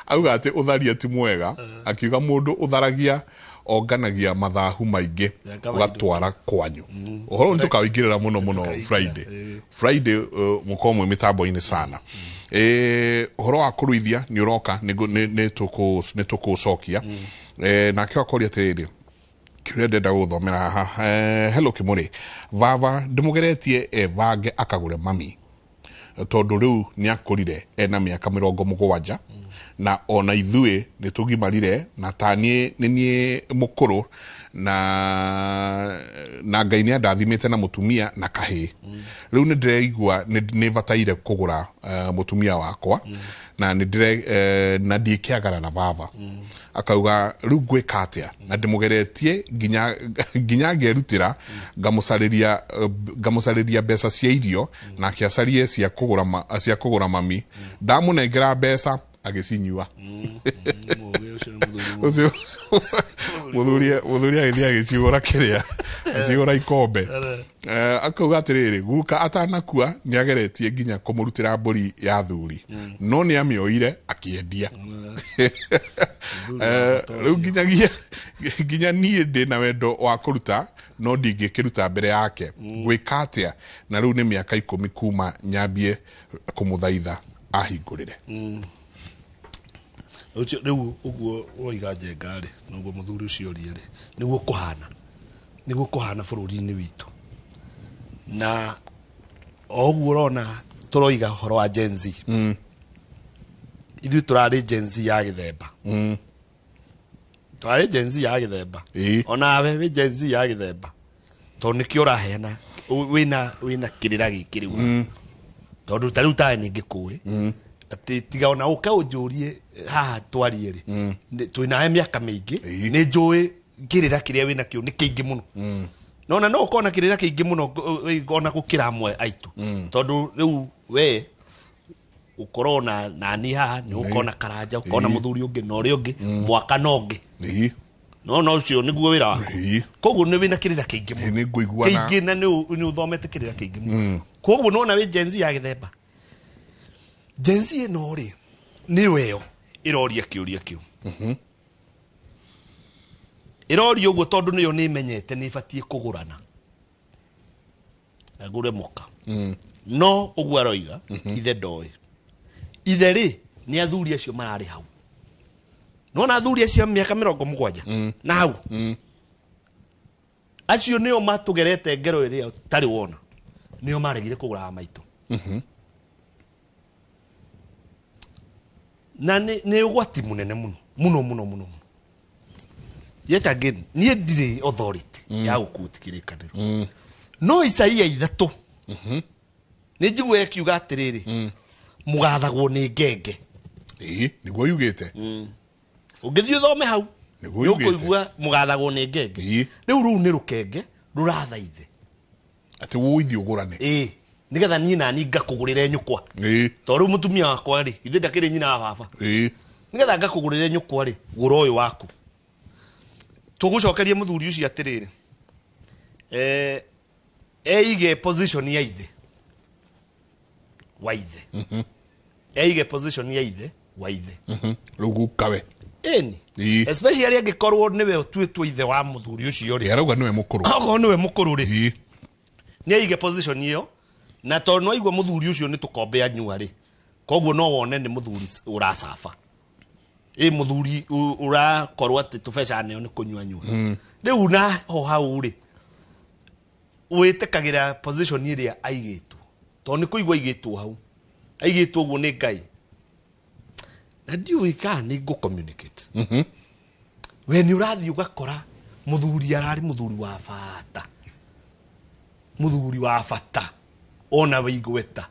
Auga ati utharia ti mwega, akiuga mundu utharagia onganagia mathahu maingi ugatwara kwanyu. Uhoro ntukawingirira muno Friday mukomwe mitambo-ini sana. Uhoro wa kuruithia ni uroka ni tukucokia. Na kyo akoria tiriri kiuria ndenda guthomera haha. Hello Kimuri, vava ndimugeretie vange akagure mami tondu riu ni akurire ena miaka 70 na ona ithuĩ nĩ tũgimarire na tanie nĩniĩ mũkũrũ na Ngai nĩ andathimĩte na mũtumia na kahĩ. Rĩu nĩ ndĩreigua nĩ bataire kũgũra mũtumia wakwa na na ndikĩagana na baba. Akauga rĩu ngwĩka atĩa, na ndĩmũgeretie nginya ngerutĩra ngamũcarĩria mbeca cia irio na kĩacarie cia kũgũra mami. Ndamũnengera mbeca agĩcinyua. Muthuri agĩcigũra kĩrĩa, agĩcigũra ikombe. Akauga atĩrĩrĩ, guka atanakua nĩ ageretie nginya kũmũrutĩra mbũri ya thuri, no nĩ amĩoire akĩendia. Rĩu nginya niĩ ndĩ na wendo wa kũruta no ndingĩkĩruta mbere yake. Gwĩka atĩa? Na rĩu nĩ mĩaka 10 kuma nyambie kũmũthaitha ahingũrĩre. Riu uguo woiga Njenga ri noguo muthuri ucio ri niguo kuhana bururi-ini witu. Na oguo rona turoiga horo wa Gen Z. Ithuĩ turarĩ Gen Z ya gĩthemba. Turarĩ Gen Z ya gĩthemba. Onawe wĩ Gen Z ya gĩthemba. Tondũ nĩkĩo ũraheana wĩna kĩrĩra gĩkĩ rĩu. Tondũ ta rĩu tawe nĩngĩkũĩ ati tiga ona uka unjurie haha twariĩ ri twina miaka mingi ni njui ngirira kiria wina kio ni kiingi muno. No ukona kirira kiingi muno ona gukira amwe aitu tondu riu we ukorona nani haha ni ukona Karanja, ukona muthuri ungi na uri ungi mwaka nongi no ucio niguo wira waku. Koguo ni wina kirira kiingi muno, ni nguiguana kiingi na ni uthomete kirira kiingi muno. Koguo nona we Gen Z ya githemba. Gen Z ĩno rĩ nĩ weo ĩroria kĩũria kĩu. Ĩroria ũguo tondũ nĩyo nĩ imenyete nĩ ibatie kũgũrana. Agũre mũka. No ũguo aroiga ithe ndoĩ. Ithe rĩ nĩ athuri acio mararĩ hau. Nona athuri acio mĩaka 70 na hau. Acio nĩo matũgerete ngero ĩrĩa tarĩ wona. Nĩo maregire kũgũra maitũ. Na nĩ ũgwati munene muno. Yet again niĩ ndirĩ authority ya gũkuti kĩrĩkanĩro. No Isaia 3 nĩ njiguĩ akiuga atĩrĩrĩ mũgathagwo nĩ ngenge. Nĩguo yugĩte. Ũngĩthiĩ ũthome hau Nikuigua mugathagwo ni ngenge. Riu ru ni rukenge rurathaithe. Ati wuithi ugurane. Nigetha ni nani ngakugurire nyukwa. To riu mutumia wakwa ri, ithe ndakiri nyina wa baba. Nigetha ngakugurire nyukwa ri, gura uyu waku. Tugucokerie muthuri ucio atiriri. Eige position ya ithe. Wa ithe. Eige position ya ithe wa ithe. Rugu kawe. Especially angikorwo niwe utuitwo ithe wa muthuri ucio ri. Arauga niwe mukuru. Ago niwe mukuru ri. Ni eige position iyo na to no igwa muthuri ucio ni tukombe anyua ri. Koguo no wone ni muthuri uracafa. Muthuri urakorwo ati tubesha neo ni kunyua nyua. Riu na ho hau ri. Witekagira position iria aigitwo. To ni kuigwa igitwo hau. Aigitwo guo ni Ngai. Na ndiu ka ni go communicate. We ni urathi ugakora muthuri arari muthuri wa bata. Muthuri wa bata. Ona weigweta.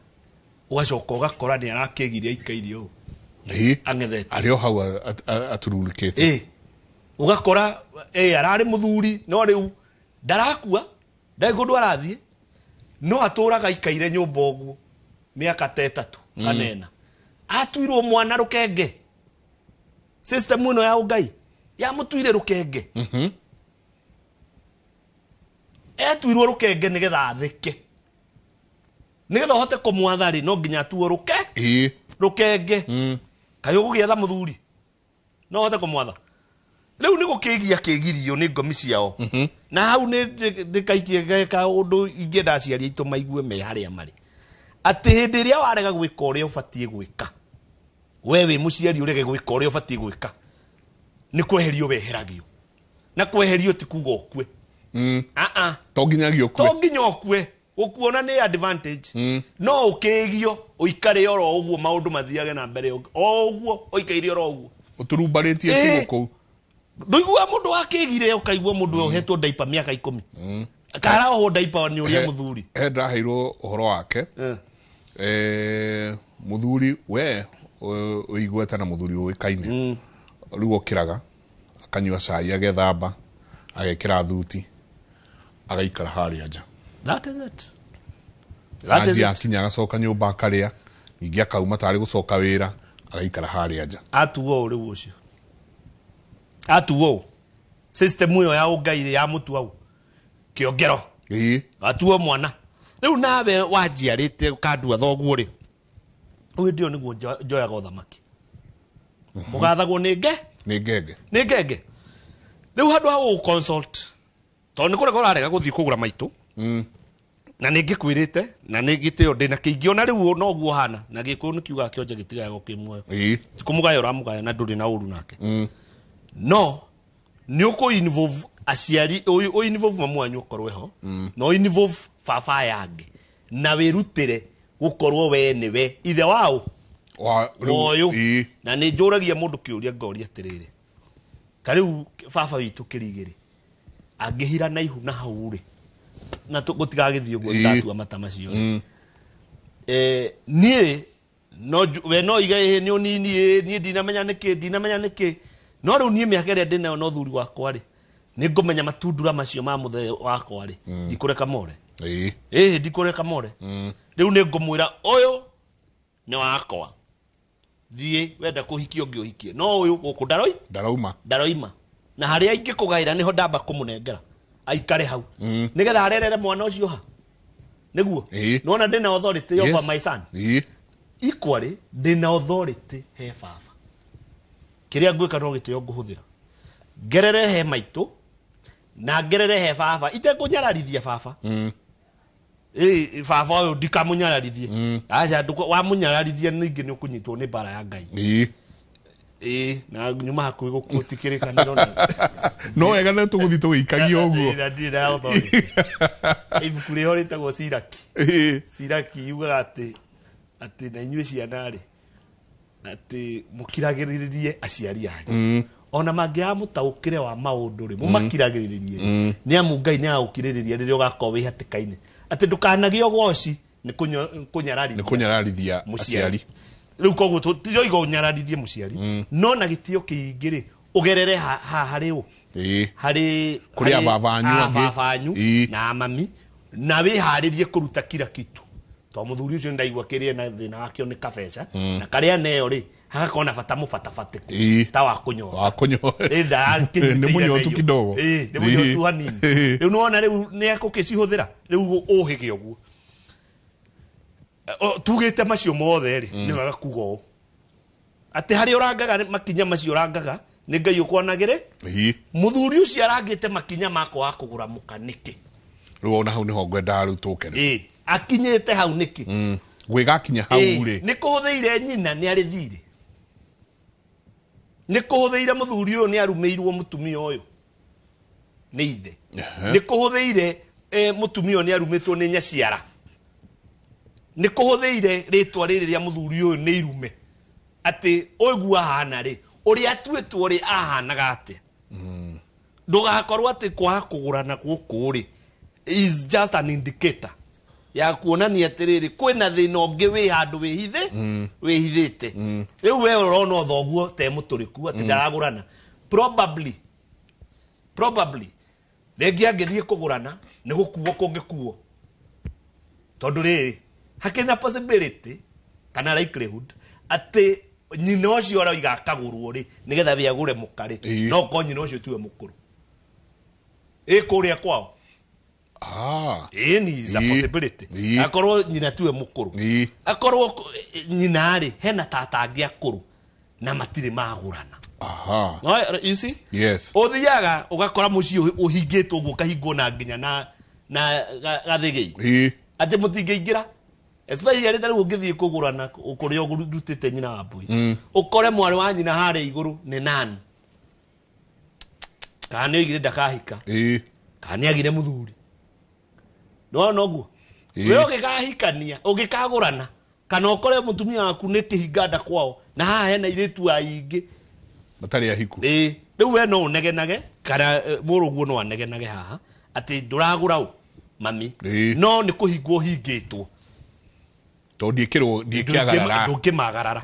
Ugacoka ugakora ni arakegiria ikairio. Angethete. Ario hau atururikete. Ugakora arari muthuri no riu ndarakua. Ndaigundu arathie. No aturaga ikaire nyumba oguo. Miaka 3 kanena. Atuirwo mwana rukenge. System ino ya Ngai ya mutuire rukenge. Atuirwo rukenge nigetha athike. Nigetha hote kumwathari no nginya atuo rukenge. Kayo gugietha muthuri. No hote kumwatha. Riu ni gukigia kigirio ni ngomi ciao. Na hau ni ndikaikie geka undu ingenda aciari aitu maigue me haria mari. Ati hindi ria warega gwika uria ubatie gwika. Wewe muciari urege gwika uria ubatie gwika. Ni kweherio weheragio. Na kweherio ti kuga okwe. To nginyagio okwe. To nginya okwe. Ukuona ni advantage. No ukigio uikare oro oguo maundu mathiage na mbere oguo uikaire oro oguo. Uturumbarĩtie kigo. Nduigua mundu akigire ukaigua mundu ohetwo daipa miaka 10. Kara oho daipa ni uria muthuri. Ndaheirwo uhoro wake. Muthuri we uigweta na muthuri uikaine. Riu okiraga akanyua cai agethamba agekira thuti agaikara haria nja. That is it. That is it. Akinya agacoka nyumba akaria ningi akauma tari gucoka wira agaikara haria nja. Atuo riu ucio. Atuo system yo ya Ngai ya mutu au kiongero. Atuo mwana. Riu nawe wajiarite ukandua thoguo ri. Uyu ndio niguo njoyaga uthamaki. Mugathagwo ni ngenge. Riu handu ha gu consult. To ni kure arega guthii kugura maitu. Na ningikwirite na ningitio ndina kiingio na riu no guo hana na gikuo ni kiuga kionje gitigaga gukimwoyo. Tikumugaya uramugaya na nduri na uru nake. No ni uko involve aciari o involve mamu anyu korwe ho. No involve fafa yange na wirutire gukorwo we niwe ithe wao oyo na ni njuragia mundu kiuria ngoria atiriri tariu fafa witu kirigiri angihira na ihu na hauri na gutigagithii uguo ndatua matamacio nie no we no igai ni unini ni ndinamenya niki no riu nie miaka ria ndina no thuri wakwa ri ni ngumenya matundura macio ma muthe wakwa ri ndikureka more ndikureka more riu ni ngumwira uyu ni wakwa thie wenda kuhikia ungi uhikie no uyu guku ndaroima na haria ingi kugaira niho ndamba kumunengera aikare hau nigetha arerere mwana ucio ha niguo nona ndina authority over my son equally ndina authority he baba kiria ngwika no gitio nguhuthira ngerere he maitu na ngerere he baba ite kunyararithia baba baba uyu ndikamunyararithie aja wa munyararithia ningi ni ukunyitwo ni bara ya Ngai na nyuma hakuhi gukutikirika ndirona no wega na tuguthi tuikagia uguo na ndira authority ibuku ri horitagwo Siraki yuga ati na inyue ciana ri ati mukiragiririe aciari anyu ona mangia mutaukire wa maundu ri mumakiragiririe ni amu Ngai ni agukiriririe riri ugakorwo wi hatikaine ati ndukanagio goci ni kunyararithia aciari riu koguo tijoiga unyararithie muciari no na gitio kiingiri ugerere hari u hari kuri ababanyu na mami na wiharirie kuruta kila kitu to muthuri ucio ndaigwa kirie na thina wakio ni kabeca na karia neo ri hagakona bata mufatafate ta wa kunyota ni munyotu kidogo ni munyotu hanini riu nuona riu ni akukicihuthira riu uhige uguo tugite macio mothe ri ni waga kugo ati hari urangaga makinya macio urangaga ni ngai ukwanagire muthuri ucio arangite makinya mako wa kugura mukaniki riu ona hau niho ngwenda rutuke akinyete hau niki gwigakinya hau ri ni kuhuthiire nyina ni ari thiri ni kuhuthiire muthuri uyu ni arumeirwo mutumia uyu ni ithe ni kuhuthiire mutumia uyu ni arumetwo ni nyaciara ni kuhuthiire ritwa riri ria muthuri uyu ni irume ati oigua hana ri uri atuetwo ri ahanaga ate ndugakorwo ati kwa kugurana guku ri is just an indicator ya kuonania atiriri kwina thina ungi wi handu wihithite riu we urona thoguo te muturiku ati ndaragurana probably rengi angithie kugurana ni gukuo kungikuo tondu riri hakina possibility kana likelihood ati nyina ucio aroiga akagurwo ri nigetha bi agure mukari no ko nyina ucio tiwe mukuru kuria kwao ni is a possibility akorwo nyina tiwe mukuru akorwo nyina ri hena tata angi akuru na matire magurana no you see yes othiaga ugakora muci uhingitwo guka hingo na nginya na gathigei ati mutingeingira especially ari tari ungithie kugurana ukuria ugurutite nyina wa mbui ukore mwari wa nyina hari iguru ni nani kana igire ndakahika kana agire muthuri no guo we ugikahikania ugikagurana kana ukore mutumia waku ni kihinganda kwao na haha hena iritu aingi batari ahiku riu we no unegenage kana muruguo no anegenage haha ati nduragura u mami no ni kuhingwo hingitwo to ndikiagarara ndukimagarara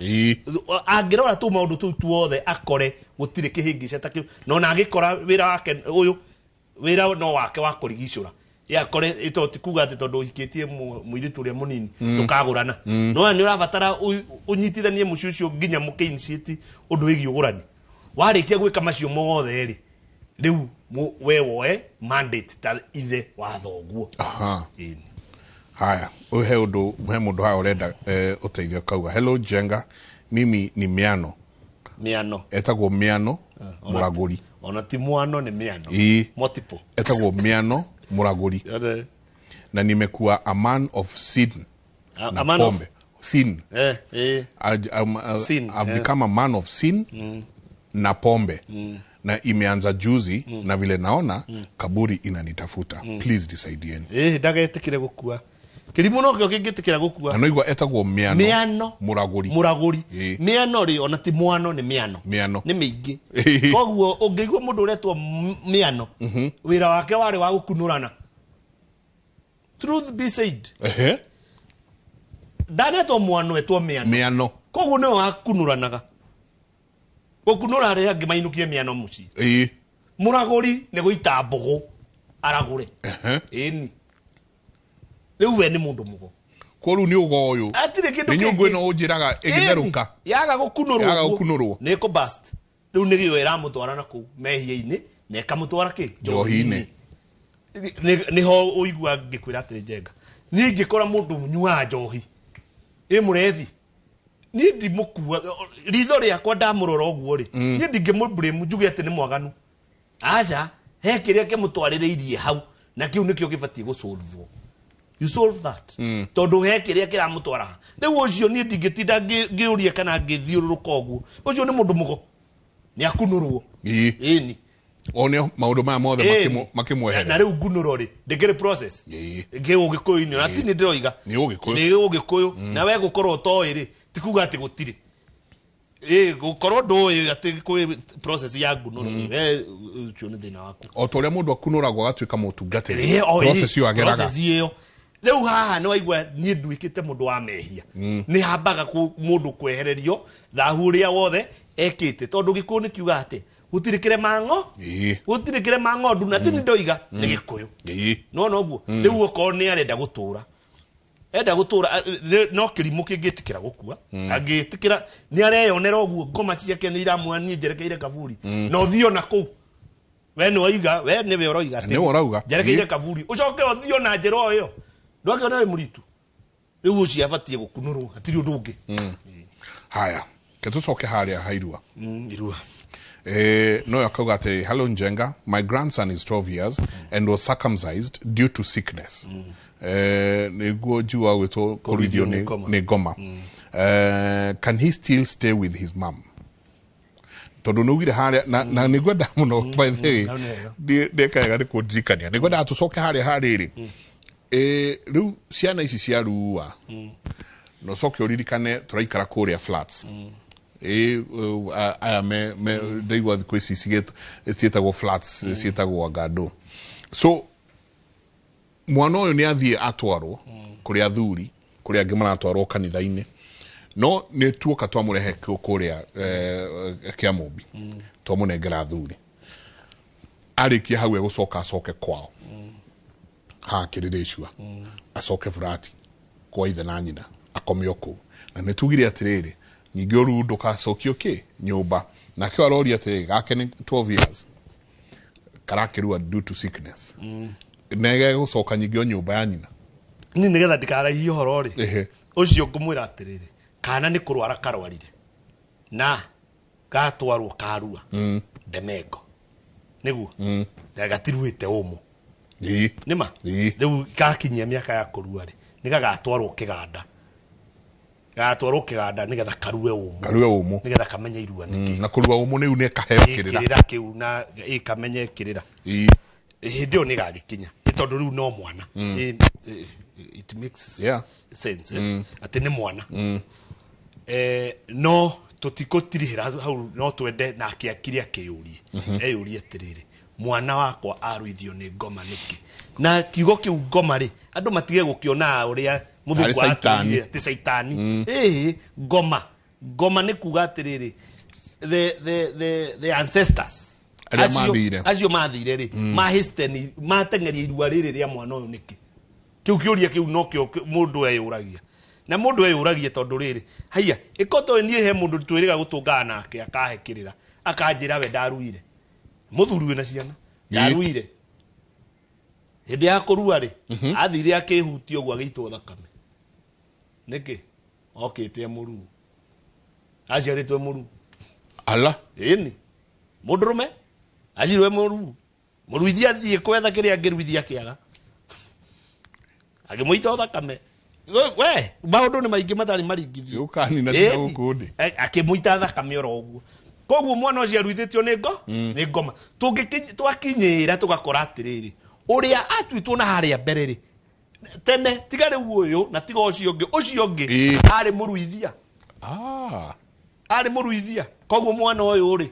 angirora tu maundu tu tuothe akore gutire kihingica ta kiu no na agikora wira wake uyu wira no wake wa kurigicura ya kore itoti kuga ati tondu hikitie muiritu ria munini ndukagurana no ni urabatara unyitithanie mucucio nginya mukiinsiti undu wigi ugurani warikia gwika macio mothe ri riu we woe mandate ta ithe wa thoguo haya uhe mundu haya urenda uteithio kauga hello Jenga mimi ni miano etagwo miano muraguri ona ti mwano ni miano multiple etagwo miano muraguri na nimekuwa a man of sin a man of sin I've become a man of sin na pombe na imeanza juzi na vile naona kaburi inanitafuta please disaidieni ndagetikire gukua kirimu no kyo kingitikira gukua anoigwa etagwo miano muraguri miano ri ona ti mwano ni miano ni mingi koguo ungeigwa mundu uretwo miano wira wake wari wa gukunurana truth be said daneto mwano etwo miano koguo no akunuranaga gukunura ri angi mainukie miano muci muraguri ni guita mbugu aragure ni riu we ni mundu mugo koru ni ugo uyu atire kindu kingi nyungu no ujiraga igitheruka yaga gukunurwo ni ko bust riu ni gio era mutwarana ku mehia-ini na kamutwara ki njohi-ini ni ho uigua ngikwira atire Jenga ni ngikora mundu nyua njohi murethi ni ndimukua ritho riakwa ndamurora uguo ri ni ndingimublame njuge ati ni mwaganu aja he kiria kimutwaririirie hau na kiu nikio gibatie gusolve you solve that tondu he kiria kiramutwara riu ucio ni ndingitinda ngiuria kana ngithiururuka uguo ucio ni mundu mugo ni akunurwo ni one maundu ma mothe makimwehere na riu gunuro ri ndikire process ngi ugikuyu-ini na tini ndiroiga ni ugikuyu na we gukorwo toi ri tikuga ati gutire gukorwo ndoi ati kwi process ya gunuro we ucio ni thina waku o toria mundu akunuragwo agatuika mutungatiri process yo ageraga riu haha no aigwa ni nduikite mundu wa mehia ni hambaga mundu kwehererio thahu ria wothe ekite tondu gikuyu ni kiuga ati gutirikire mango gutirikire mango ndu na tini ndoiga ni gikuyu no guo riu uko ni arenda gutura no kirimu kingitikira gukua angitikira ni areyonera uguo ngoma ciake ni iramwani njerekeire kaburi no thio na ku we ni oiga we ni we oroiga ati ni orauga njerekeire kaburi ucoke othio na njero yo ndoke na muritu riu uci abatie gukunuru atiri undu ungi haya ketucoke haria hairua irua no yakauga ati hello Njenga, my grandson is 12 years and was circumcised due to sickness niguo jua wito kurudio ni ngoma can he still stay with his mom tondu nugire haria na nigwenda muno by the way ndekaga ni kujikania nigwenda tucoke haria ri riu ciana ici cia ruwa no coke uririkane turaikara kuria flats aya me ndaigua thikũ ici ciĩtagwo flats ciĩtagwo ngandũ so mwana ũyũ nĩ athiĩ atwarwo kũrĩa athuri kũrĩa angĩ maratwarwo kanitha-inĩ no nĩ tuoka twamũrehe kũrĩa Kĩamũmbi twamũnengera athuri arĩkia hau egũcoka acoke kwao ha kĩrĩrĩcua acoke Burati kwa ithe na nyina akome kũu na nĩ tugire atĩrĩrĩ nyingĩ ũru ndũkacokio nyũmba nake aroria atĩrĩrĩ gake nĩ 12 years karakĩrua due to sickness nege gucoka nyingĩ nyũmba ya nyina ni nigetha ndikaraihie horo ri ucio ngumwira atiriri kana ni kurwara karwarire na gatwarwo karua Ndemengo niguo gatiruite umu nima riu gakinyia miaka ya kurua ri nigagatwarwo kiganda nigetha karue umu nigetha kamenye irua niki na kurua umu ni une kaheo kirira kiu na ikamenye kirira ndio ni gagikinya tondu riu no mwana it makes sense ati ni mwana no tutikotirihira hau no twende na akiakiria kiyurie eyurie atiriri mwana wakwa aruithio ni ngoma niki na kiugo kiu ngoma ri andu matige gukiona uria muthungu atiri ati saitani ngoma ni kuga atiriri the ancestors acio mathire ri mahisteni matengeria irua riri ria mwana uyu niki kiu kiuria kiu no kio mundu eyuragia na mundu eyuragia tondu riri haya ikoto nie he mundu twiriga gutungana nake akahekirira akanjira we ndaruire muthuri wina ciana ndaruire hindi ya kurua ri athire akihutio gwa gitwo thakame niki okite muru aciaritwe muru ala ini mundurume acirwe muruithia thie kwetha kiria ngiruithia kiaga agimuita thakame we maundu ni maingi matari maringithio ukani na tia gukundi akimuita thakame oro uguo koguo mwana ucio aruithitio ni ngoma twakinyira tugakora atiriri uria atwitwo na haria mbere ri tene tigare uyu na tiga ucio ungi ari muruithia ari muruithia koguo mwana uyu ri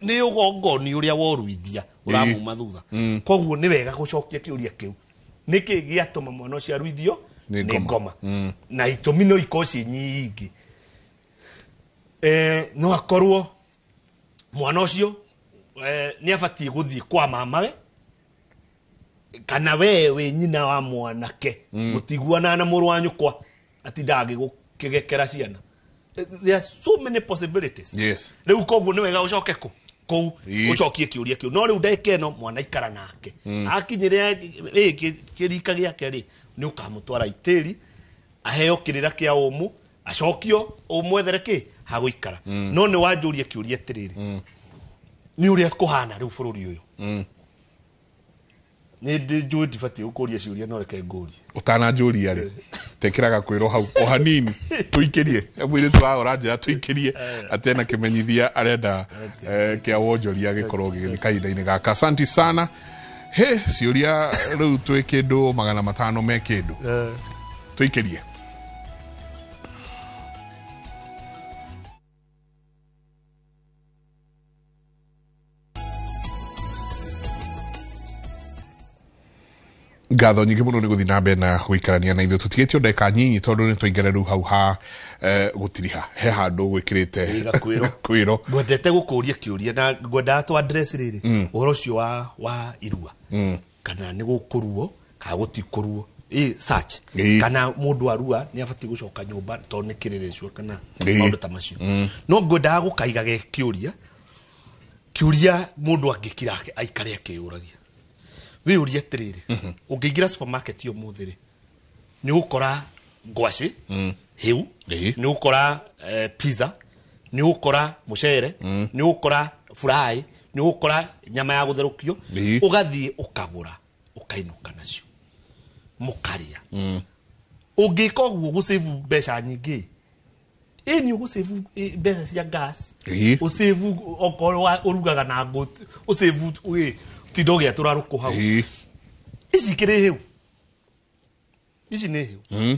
ni ugongoni uria woruithia uramuma thutha koguo ni wega gucokia kiuria kiu niki giatuma mwana ucio aruithio ni ngoma na itumi no ikoci nyingi no akorwo mwana ucio ni abatie guthie kwa mamawe kana wewe nyina wa mwanake mutiguana na muru wa nyukwa ati ndagi gukigekera ciana there are so many possibilities riu koguo ni wega ucoke ku ucokie kiuria kiu no riu ndekeno mwana ikara nake akinyire kirika giake ri ni ukamutwara itiri aheo kirira kia umu acokio umwethere ki haguikara no ni wanjuria kiuria tiriri ni uria kuhana riu bururi uyu ni njui ndibati ukuria ciuria no reke nguri utana njuria ri tekiraga kwiro hau o hanini tuikirie mwire twahora njira tuikirie atena kimenyithia arenda kia wonjoria gikorwo githikainda-ini gaka asanti sana he ciuria riu twi kindu 500 me kindu tuikirie ngatho nyingä må no nä gå thiä na mbere na gå ikarania na ithuä tå tigä ndeka nyinyi tondå nä twaingä rä u hau ha gå tiriha he handå gwä kä rä te kwä ro ngwendete gå kå ria kä å ria na ngwendaga twa rä rä å horo å cio wa irua kana nä gå kå ruo kana gå tikå ruo search kana må ndå arua nä abatiä gå coka nyå mba tondå nä kä rä rä cio kana maå ndå ta macio no ngwendaga gå kaiga ge kä å ria må ndå angä kira aikare akä å ragia wä å ria atä rä rä å ngä ingä ra supermarket å må thä rä nä å kora ngwacä hä u nä å kora pizza nä å kora må cere nä å kora fry nä å kora nyama ya gå therå kio å gathiä å kagå ra å kainå ka nacio må karia å ngä ka å guo gå save mbeca nyingä nä å gå save mbeca cia gas å save okorwo å rugaga na ngå å save tindo gä atå rarå kå hau ici kä rä hä u ici nä hä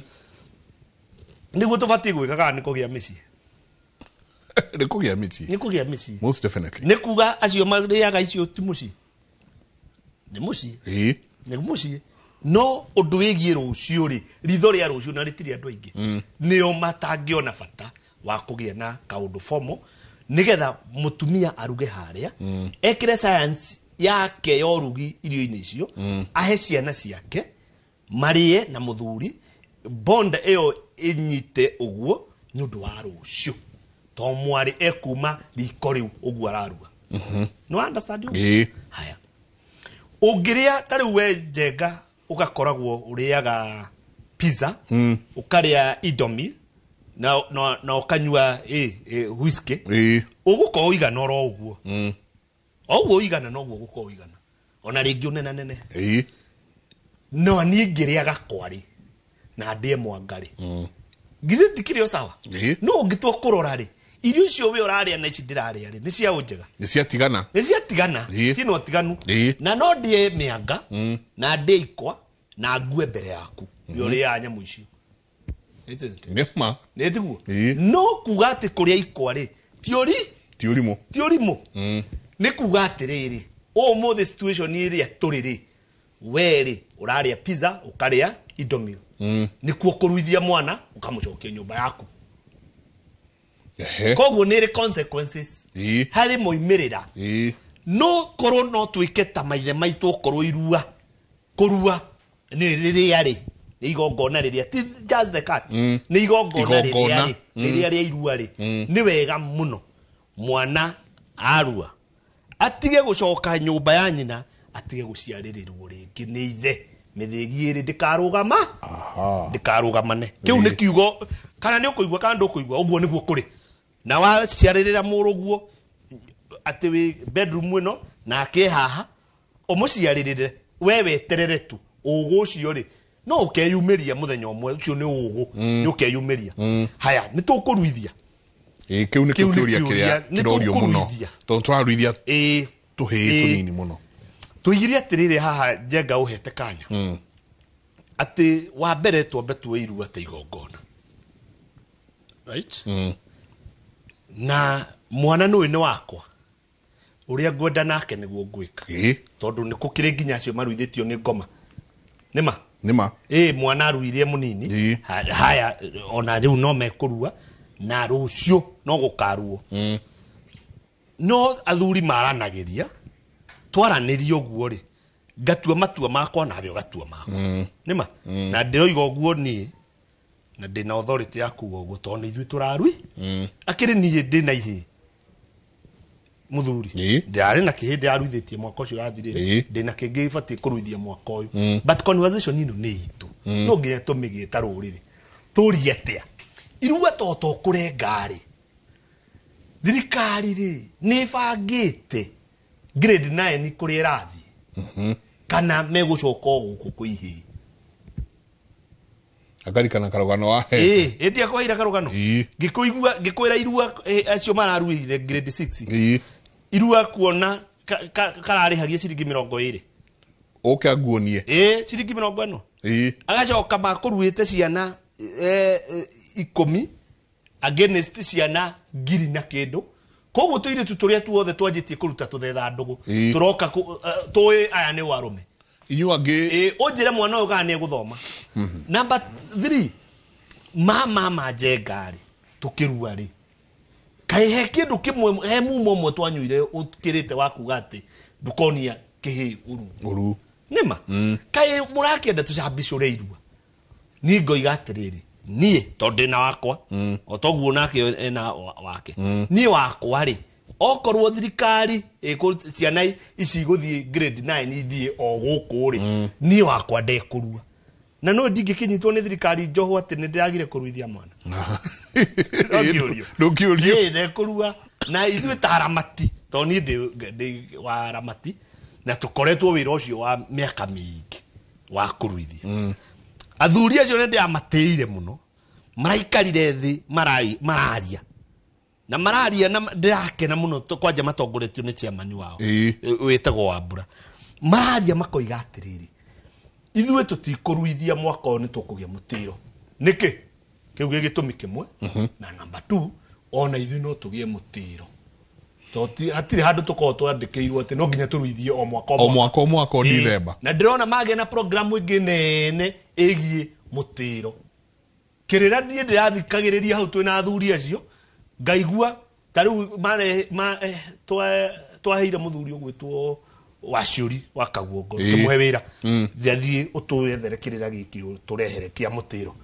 u nä guo tå batiä gwä kaga nä kå gä a mä ciä nä kå gä a mä ciä nä kå gä a mä ciä most definitely nä kuga acio marä aga icio ti må ciä nä må ciä nä må ciä no å ndå wä giä rå cio rä ritho rä a rå cio na rä tirä andå aingä nä o matangä ona bata wa kå gä a na kaå ndå bomo nä getha må tumia aruge harä a ekä re science yake ya å rugi irio-inä icio ahe ciana ciake marĩe na må thuri bond ä yo ĩnyite å guo nĩ ũndũ wa rå cio to mwarĩ ekuma riko rĩu ũguo araruga no understand you haya ũngĩrĩa ta rĩu we njenga ũgakoragwo ũrĩaga pizza ũkarĩa indomie na ũkanyua whisky ũgũkorwo ũigana oro ũguo ũguo ũigana noguo ũgũkorwo ũigana ona rĩngĩ ũnena nene no niĩ ngĩrĩaga kwarĩ na ndĩe mwangarĩ githĩ tikĩrĩ o sawa no ũngĩtua kũrora rĩ irio icio we ũrarĩa na ici ndĩrarĩa rĩ nĩ cia ũnjega nĩ ciatigana ciĩna ũtiganu na no ndĩe mĩanga na ndĩe ikwa na ngue mbere yaku we ũrĩaga nyamũ icio nĩ tiguo no kuga atĩ kũrĩa ikwa rĩ ti ũrimũ nĩ kuga atĩrĩrĩ ũmũthĩ situation ĩrĩa tũrĩ rĩ we rĩ ũrarĩa pizza ũkarĩa indomie nĩ kuo kũruithia mwana ũkamũcokia nyũmba yaku koguo nĩ rĩ consequences harĩ moimĩrĩra no korwo no twĩke ta maithe maitũ okorwo irua kũrua nĩ rĩrĩa rĩ nĩ igongona rĩrĩa ti just the cat nĩ igongona rĩrĩa rĩa irua rĩ nĩ wega mũno mwana arua atige gũcoka nyũmba ya nyina atige gũciarĩrĩrwo rĩngĩ nĩ ithe mĩthĩgi ĩrĩ ndĩkarũgamane kĩu nĩ kiugo kana nĩ ũkũigua kana ndũkũigua ũguo nĩguo kũrĩ na waciarĩrĩra mũrũguo atĩ wĩ bedroom ĩno nake haha ũmũciarĩrĩre we weterere tu ũgũ ũcio rĩ no ũkeyumĩria mũthenya ũmwe ũcio nĩ ũgũ nĩ ũkeyumĩria haya nĩ tũkũruithia kĩu nĩ kĩũria kĩrĩa kĩrorio mũno tondũ tũraruithia tũhĩĩ tũnini mũno tũigire atĩrĩrĩ haha njenga ũhete kanya atĩ wa mbere twambe tuoe irua ta igongona right na mwana nĩ wakwa ũrĩa ngwenda nake nĩguo ngwĩka tondũ nĩ kũkĩrĩ nginya acio maruithĩtio nĩ ngoma nĩma mwana aruithie mũnini haya ona rĩu no mekũrua na rũcio no gũkaruo no athuri maranagĩria twaranĩrie ũguo rĩ ngatua matua makwa nawe ũgatua makwa nĩma na ndĩroiga ũguo niĩ na ndĩna authority ya kuga ũguo tondũ ithuĩ tũrarui akĩrĩ niĩ ndĩna ihĩ mũthuri ndarĩ na kĩhĩndĩ aruithĩtie mwaka ũcio ũrathirĩre ndĩna kĩngĩ batiĩ kũruithia mwaka ũyũ but conversation ĩno nĩ itũ no nginya tũmĩgĩe ta rũrĩrĩ tũrie atĩa irua toto kũrenga rĩ thirikari rĩ nĩ bangĩte grade 9 kũrĩa ĩrathiĩ kana megũcoka gũkũ kwĩ ihĩ akarikana karũgano wa ĩtia kwa ira karũgano ngĩkwĩra irua acio mararuire grade 6 irua kuona kararĩhagia ciringi 20 ũke anguonie ciringi 40 agacoka makũruĩte ciana 10 against ciana 1000 na kĩndũ koguo tũirĩtu tũrĩa tuothe twanjĩtie kũruta tũthetha ndũgũ tũroka tũĩ aya nĩ warũme inyu angi unjire mwana uyu kana guthoma. Number 3 mama jengari tukirua ri kai he kindu kimwe he mumo mwe twanyuire ukirite wakuga ati dukonia kihi uru nima kai murakenda tucambicure irua ni ngoiga atiriri nie tondu na wakwa otoguo nake ena wake ni wakwa ri okorwo thirikari ciana ici guthie grade 9 ithie o guku ri ni wakwa ndekurua na no ndingikinyitwo ni thirikari njoho ati ni ndiragire kuruithia mwana ndukiurio ndekurua na ithuĩ ta aramati to ni ndi wa aramati na tukoretwo wira ucio wa miaka mingi wa kuruithia athuri acio ndi amateire muno maraikarire thi mararia na mararia na ndirakena muno kwanja matongoretio ni chairman wao wetagwo Wambura mararia makoiga atiriri ithuĩ tutikuruithia mwaka ni tukugia mutiro niki kiu gigitumi kimwe na number 2 ona ithuĩ no tugie mutiro toti atire handu tuko twandikirwo ati no nginya turuithie o mwaka o December na ndirona mage na program ingi nene egie mutiro kirira ndie ndirathikagiriria hau twina athuri acio ngaigua tariu twaheire muthuri ugwitwo Waciuri wakaguongo tumuhe wira thiathie utuyethere kirira giki turehere kia mutiro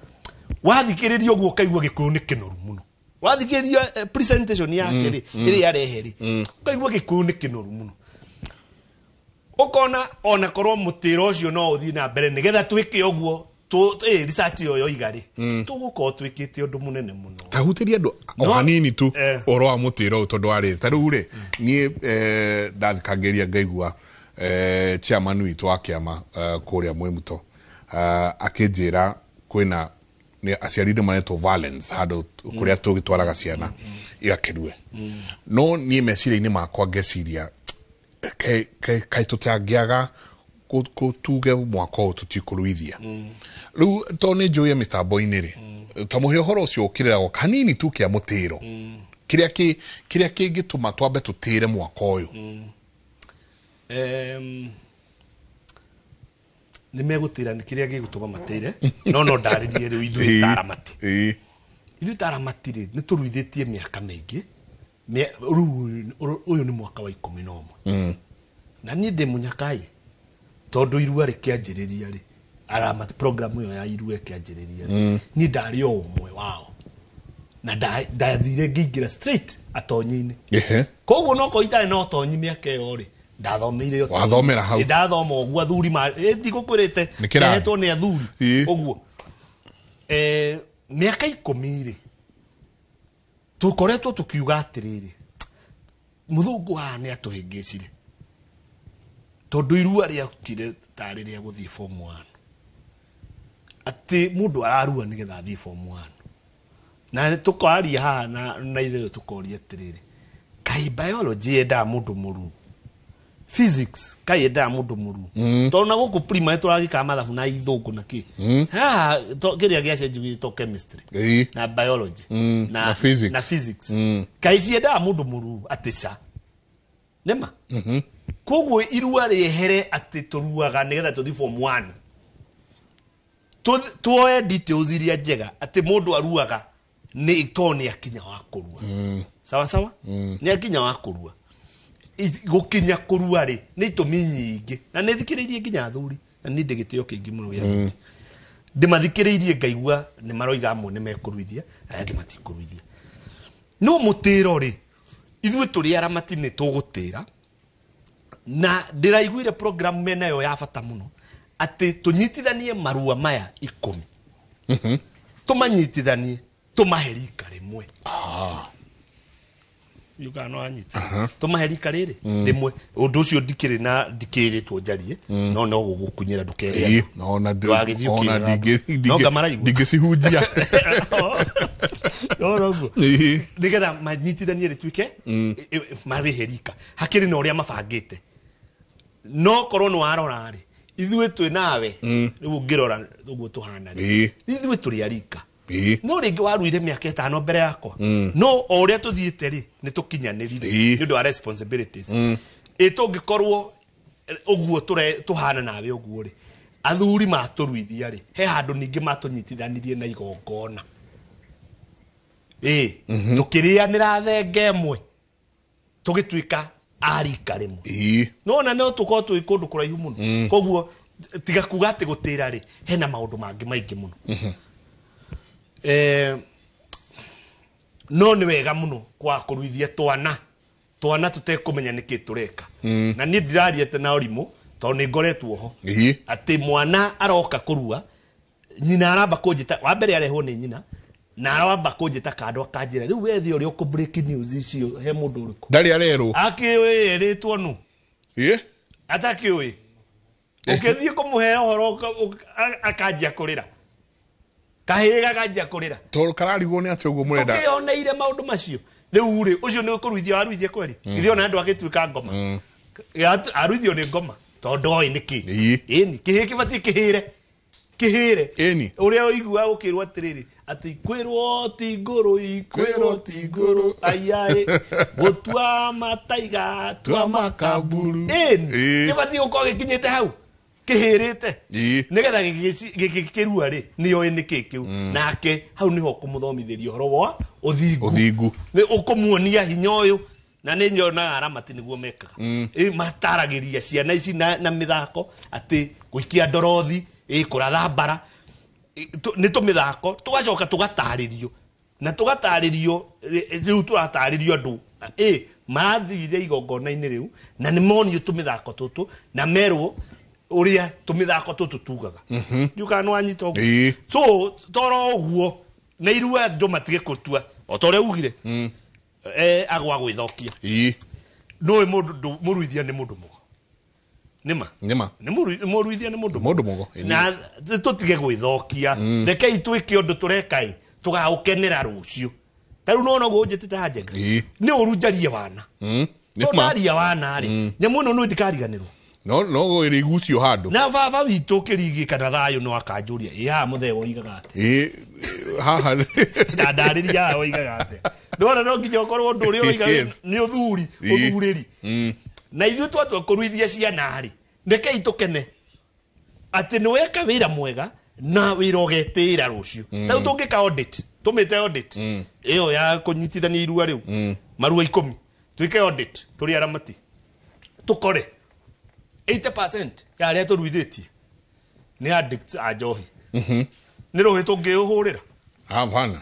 wathikiriria uguo kaigua gikuyu ni kinoru muno wathikiriria presentation yake ri iri yareheri kaigua gikuyu ni kinoru muno ukona ona korwo mutiro ucio no uthie na mbere nigetha twike uguo research yo igari tuguko twikite undu munene muno tahutiria andu o hanini tu oro wa mutiro tondu ari tariu ri nie ndathikagiria ngaigua chairman witu wa kiama kuria Mwimuto akinjira kwina ni aciarinde maneto violence handu kuria tugitwaraga ciana igakirue no nie meciria-ini makwa ngeciria kai tutangiaga tuge mwaka o tutikuruithia riu to ni njuye mitambo-ini ri tamuhe horo ucio ukirira kanini tu kia mutiro kiria kingituma twambe tutire mwaka uyu ni megutira ni kiria gigutuma matire no ndaririe riu ithuĩ taramati ithuĩ taramati ri ni turuithitie miaka mingi uyu ni mwaka wa 11 na ni ndi munyakai tondu irua rikianjiriria ri aramati program iyo ya irua kianjiriria ni ndari o umwe wao na ndathire ngingira straight atonyi-ini koguo no koitare no tonyi miaka iyo ri ndathomeire yo wathomera hau ndathoma uguo athuri ndigukwirite nehetwo ni athuri uguo miaka 10 ri tukoretwo tukiuga atiriri muthungu ni atuhingicire tondu irua ria kire tari ria guthie form 1 ati mundu ararua nigetha athie form 1 na tukari ha na ithe tukoria atiriri kai biology enda mundu muru physics kai enda mundu muru tondu na guku prima turagika mathabu na ithungu na ki ha kiria giace njugito chemistry na biology na physics kai enda mundu muru atisha nema koguo irua riehere ati turuaga nigetha tuthi form 1 tuoe details iria njega ati mundu aruaga ni toni akinya wa kurua sawa sawa ni akinya wa kurua gukinya kurua ri ni itumi nyingi na ni thikiririe nginya athuri na ni ndigitio kingi muno gia ndimathikiririe ngaigua ni maroiga amwe ni mekuruithia na angi matikuruithia no mutiro ri ithuĩ turi aramati ni tugutira na ndiraiguire program mena yo ya bata muno ati tunyitithanie marua maya 10 tumanyitithanie tumaherika rimwe yuka no anyita tumaherika riri rimwe undu ucio ndikiri na ndikiritwo njarie no gukunyira ndukeria no ndingicihunjia no nigetha manyitithanie ritwike mariherika hakiri na uria mabangite no korwo ni warora ri ithuĩ twi nawe riu ngirora uguo tuhana ri ithuĩ turi arika no ringi waruire miaka 5 mbere yakwa no o uria tuthiite ri ni tukinyanirire ni ndu wa responsibilities itungikorwo oguo tuhana nawe oguo ri athuri maturuithia ri he handu ningi matunyitithanirie na igongona tukirianira thenge mwe tugituika arika rimwe nona no tuko twi kundu kuraihu muno koguo tiga kuga ati gutira ri hena maundu mangi maingi muno no ni wega muno kwa kuruithia twana tutekumenya niki tureka na ni ndiraria te na orimu to ni ngoretwo ho ati mwana aroka kurua nyina aramba kunjita wa mbere arehwo ni nyina na aramba kunjita kando akanjira riu wethi uri uku break news icio he mundu uriku ndari arero akiwe eritwo nu atakiwe ukethie kumuhe uhoro akanjia kurira kahiga kanjia kurira to kararigwo ni ati uguo murenda tukioneire maundu macio riu ri ucio ni kuruithia waruithia kweli ithio na andu agituika ngoma aruithio ni ngoma tondu oi niki ni kihi kibati kihire uria uigua ukirwa atiriri ati kwirwo ti nguru ayai gutua mataiga tua makaburu kibati uko gikinyite hau kihirite nigetha gikirua ri niyo niki kiu nake hau niho kumuthomithiria horo wa uthingu ni ukumuonia hinya uyu na ni nyona aramati niguo mekaga mataragiria ciana ici na mithako ati guikia ndorothi kuratha mbara ni tumithako tugacoka tugataririo na tugataririo riu turataririo andu mathire igongona-ini riu na ni monio tumithako tutu na merwo uria tumithako tutu tugaga yuka no anyita uguo so toro uguo na irua andu matige kutua otore ugire agwa gwithokia no mundu muruithia ni mundu mugo nima ni muruithia ni mundu mugo na tutige gwithokia reke itwike undu turekai tugaukenera rucio taru no go njitite hajenga ni urunjarie wana to ndaria wana ri nyamu no ndikariganirwo no go iri gucio handu na baba witu kirigi kana thayo no akanjuria ya muthewo igaga ati haha ndandariria oigaga ati ndona no nginya ukorwo ndu uri oigaga ni uthuriri na ithu twatwa kuruithia ciana ri ndeke itukene ati ni weka wira mwega na wira ugetira rucio tau tungika audit tumite audit iyo ya kunyitithania irua riu marua 10 twike audit turi aramati tukore 80% ya aria turuithitie ni addicts a njohi ni rohi tungiuhurira hapana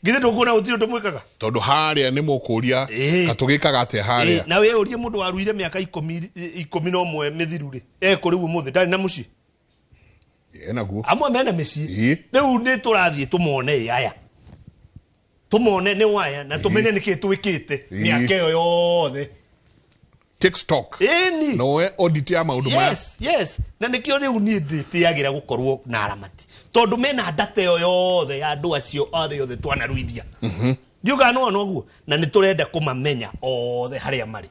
githe ndukuna utiro tumwikaga tondu haria ni mukuria katugikaga ate haria na we urie mundu waruire miaka 11 mithiru ri kuri u muthi ndari na muci enaguo amwe mena mici riu ni turathie tumone aya tumone ni waya na tumenye niki twikite miaka yo yothe TikTok no we audit ya maundu maya yes na nikio riu ni nditiagira gukorwo na aramati tondu mena data yo yothe ya andu acio othe yothe twana ruithia ndiuga no noguo na ni turenda kumamenya othe haria mari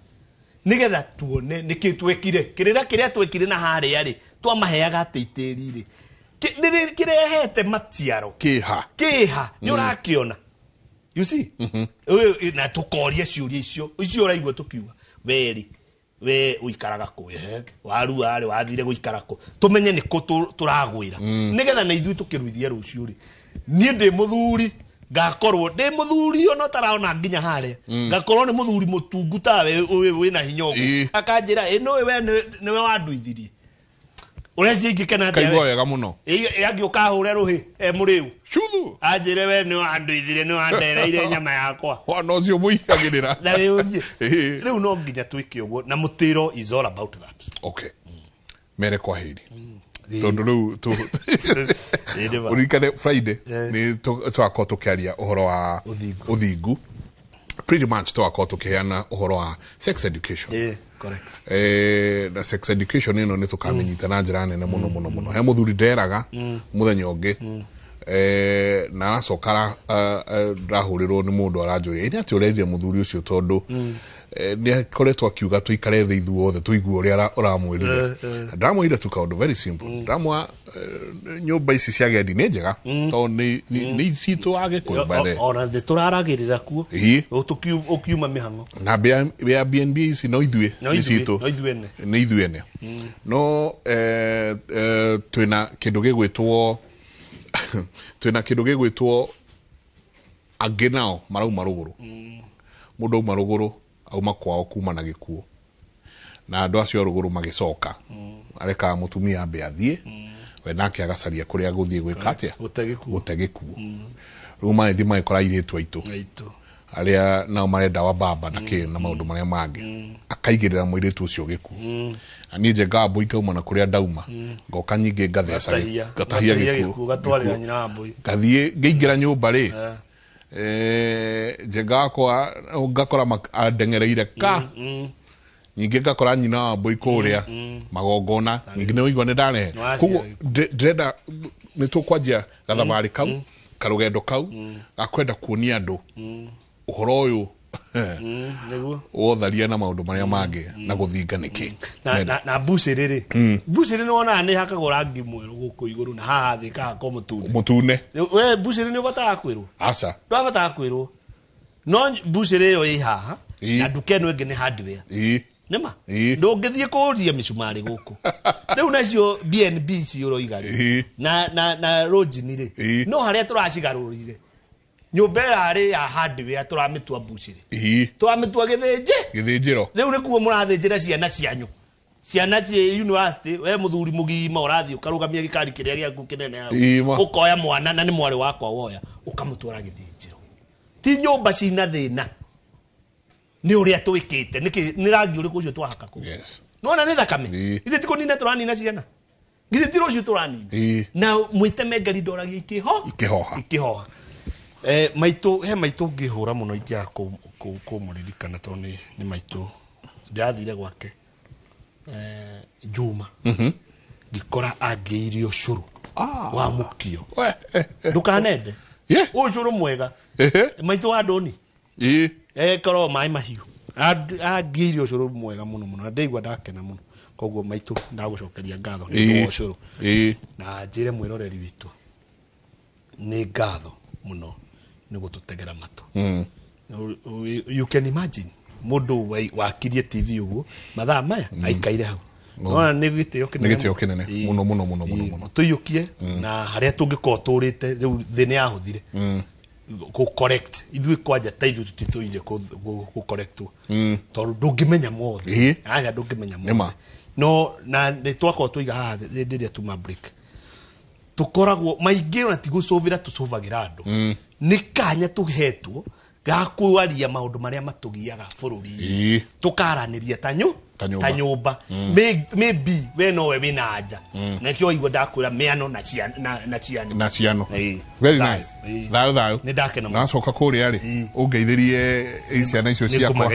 nigetha tuone niki twekire kiria twekire na haria ri twamaheaga ateitiri ri kirehete matiaro kiha ni urakiona you see na tukoria ciuria icio raigua tukiuga we uikaraga ku waru ari wathire guikara ku tumenye ni ku turagwira nigetha na ithu tukiruithia rucio ri nie ndi muthuri ngakorwo ndi muthuri ono taraona nginya haria ngakorwo ni muthuri mutungu tawe we na hinya ugu akanjira no we ni we wanduithirie ureci ingikena atia kaigwa wega muno yangi ukahure ruhi muriu chuthu anjire we ni wanduithirie ni wandereire nyama yakwa wana ucio muikagirira na riu no nginya twike uguo na mutiro is all about that okay mere kwa hili tondu riu urikane Friday ni twako tukiaria uhoro wa uthingu pretty much twako tukiana uhoro wa sex education correct na sex education ino ni tukamenyita na njira nene muno he muthuri nderaga muthenya ungi na acokara rahurirwo ni mundu aranjuria ni ati ureire muthuri ucio tondu nä akoretwo akiuga tå ikare thä ithuothe tå igue å rä a å ramwä ndamwä tu kaå very simple ndamwa nyå mba ici cia gendi nä njega tondå nä citå agä kå ona thä tå raragä rä ra kuo å kiuma mä hango na bea BNB ici no ithuä nä ithuä ene no twä na kä ndå gä gwä two angä nao marauma rå gå rå må ndå auma rå gå rå auma kwao kuma na gä kuo na andå acio rå gå rå magä arekaga må tumia ambe athiä we nake agacaria kå rä a gå thiä gwä ka atä gå te gä kuo rä u magä thiä magä kora irä tu aitå arä a nao marenda wa baba na kä na maå ndå marä a mangä akaigä rä ra må irä tu å cio gä kuo niä njenga mbå ikauma na kå rä a ndauma ngoka nyingä ngathecatahia gä kuo ngathiä ngä ingä ra nyå mba rä njenga wakwa ngakora andengereire ka nyingä ngakora nyina wa mbå ikå rä a magongona nyingä nä å igua nä ndarehe koguo ndärenda nä tå kwanjia gathabarä kau karå gendo kau gakwenda kuonia andå å horo å yå wotharia na maå ndå marä a mangä na gå thinga nä kä na mbucä rä mbucä rä nä wonaga nä hakagwo rangi mwerå gå kå igå rå na haha thä kahako må tune we mbucä rä nä å bataga kwä rwo aca ndå abataga kwä rwo no mbucä rä ä yo ä haha na nduka ä no ä ngä nä hardware nä ma ndå ngä thiä kå ria mä cumarä gå kå rä u nacio BNB ci å roiga na rojini rä no harä a tå racigarå rire nyå mba ä yarä ya hardware tå ramä tua mbucä rä tå ramä tua gä thä njä ro rä u nä kuo må rathä njä ra ciana cianyå ciana ci university we må thuri må gima å rathiä å karå gamia gä kari kä rä a gä aku kä nene å koya mwana na nä mwarä wakwa woya å kamå twara gä thä njä ro ti nyå mba cina thä na nä å rä a twä kä te nä rangi å rä kå å cio twahaka kå nona nä thakame ithe tikå nina tå ranina ciana githä ti rå cio tå ranina na mwä teme ngari ndoragia ikä hoha maitå he maitå ngä hå ra må no ingä kå må ririkana tondå nä maitå ndärathire gwake Juma ngä kora angä irio cå rå wa må kio ndå kanende å cå rå mwega maitå wa ndåni korwo maä mahiå angä irio cå rå mwega må no må no na ndaigua ndakena må no koguo maitå ndagå cokeria ngatho nä cå rå na njä re mwä roreri witå nä ngatho må no nä gå tå tegera matå you can imagine må ndå wakirie TV å guo mathaa maya aikaire hau nona nä gä tä o kä nene må tå iyå kie na harä a tå ngä korwo tå rä te rä u thä nä yahå thire gå correct ithuä kwanja ta ithuä tå titå ire gå correctwo tondå ndå ngä menya mothe aya ndå ngä menya mothe no na nä twakorwo tå iga haha rä rä a tuma break tå koragwo maingä ona tigå cåvä ra tå cåvagä ra andå nä kanya tå hetwo gakwäwaria maå ndå marä a matå giaga bå rå ri tå karanä ria ta nyå mba maybe we nowe wä na anja nakä oigua ndakwä ra mä ano na ciano very nice thayå nä ndakena nacoka kå rä a rä å ngeithä rie ciana icio ciakwa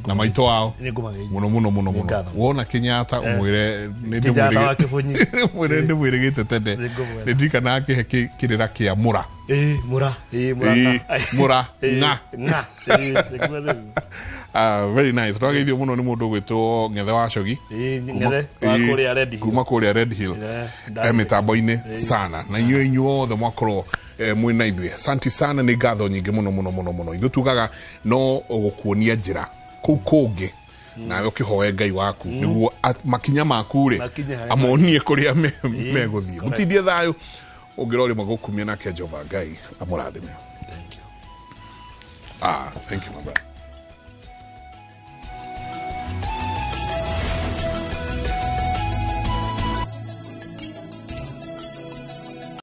na maitå wao må no wona kä nyata mwä re ndä mwä rä gä te tende nä ndirikanaga kä he kä rä ra kä a må ra very nice twageithio muno ni mundu gwitwo Ngethe wa Cogi kuma kå Red Hill mitambo-inĩ sana na inyuothe mwakorwo mwina ithuĩ asanti sana nĩ ngatho nyingĩ mũno ithuĩ tugaga no gũkuonia njĩra kũu kũngĩ nawe ũkĩhoe Ngai waku nĩguo makinya maku rĩ amonie kũrĩa megũthiĩ gũtindie thayũ ũngĩrorĩ magũkumia nake Jehova Ngai amũrathime. Thank you my brother.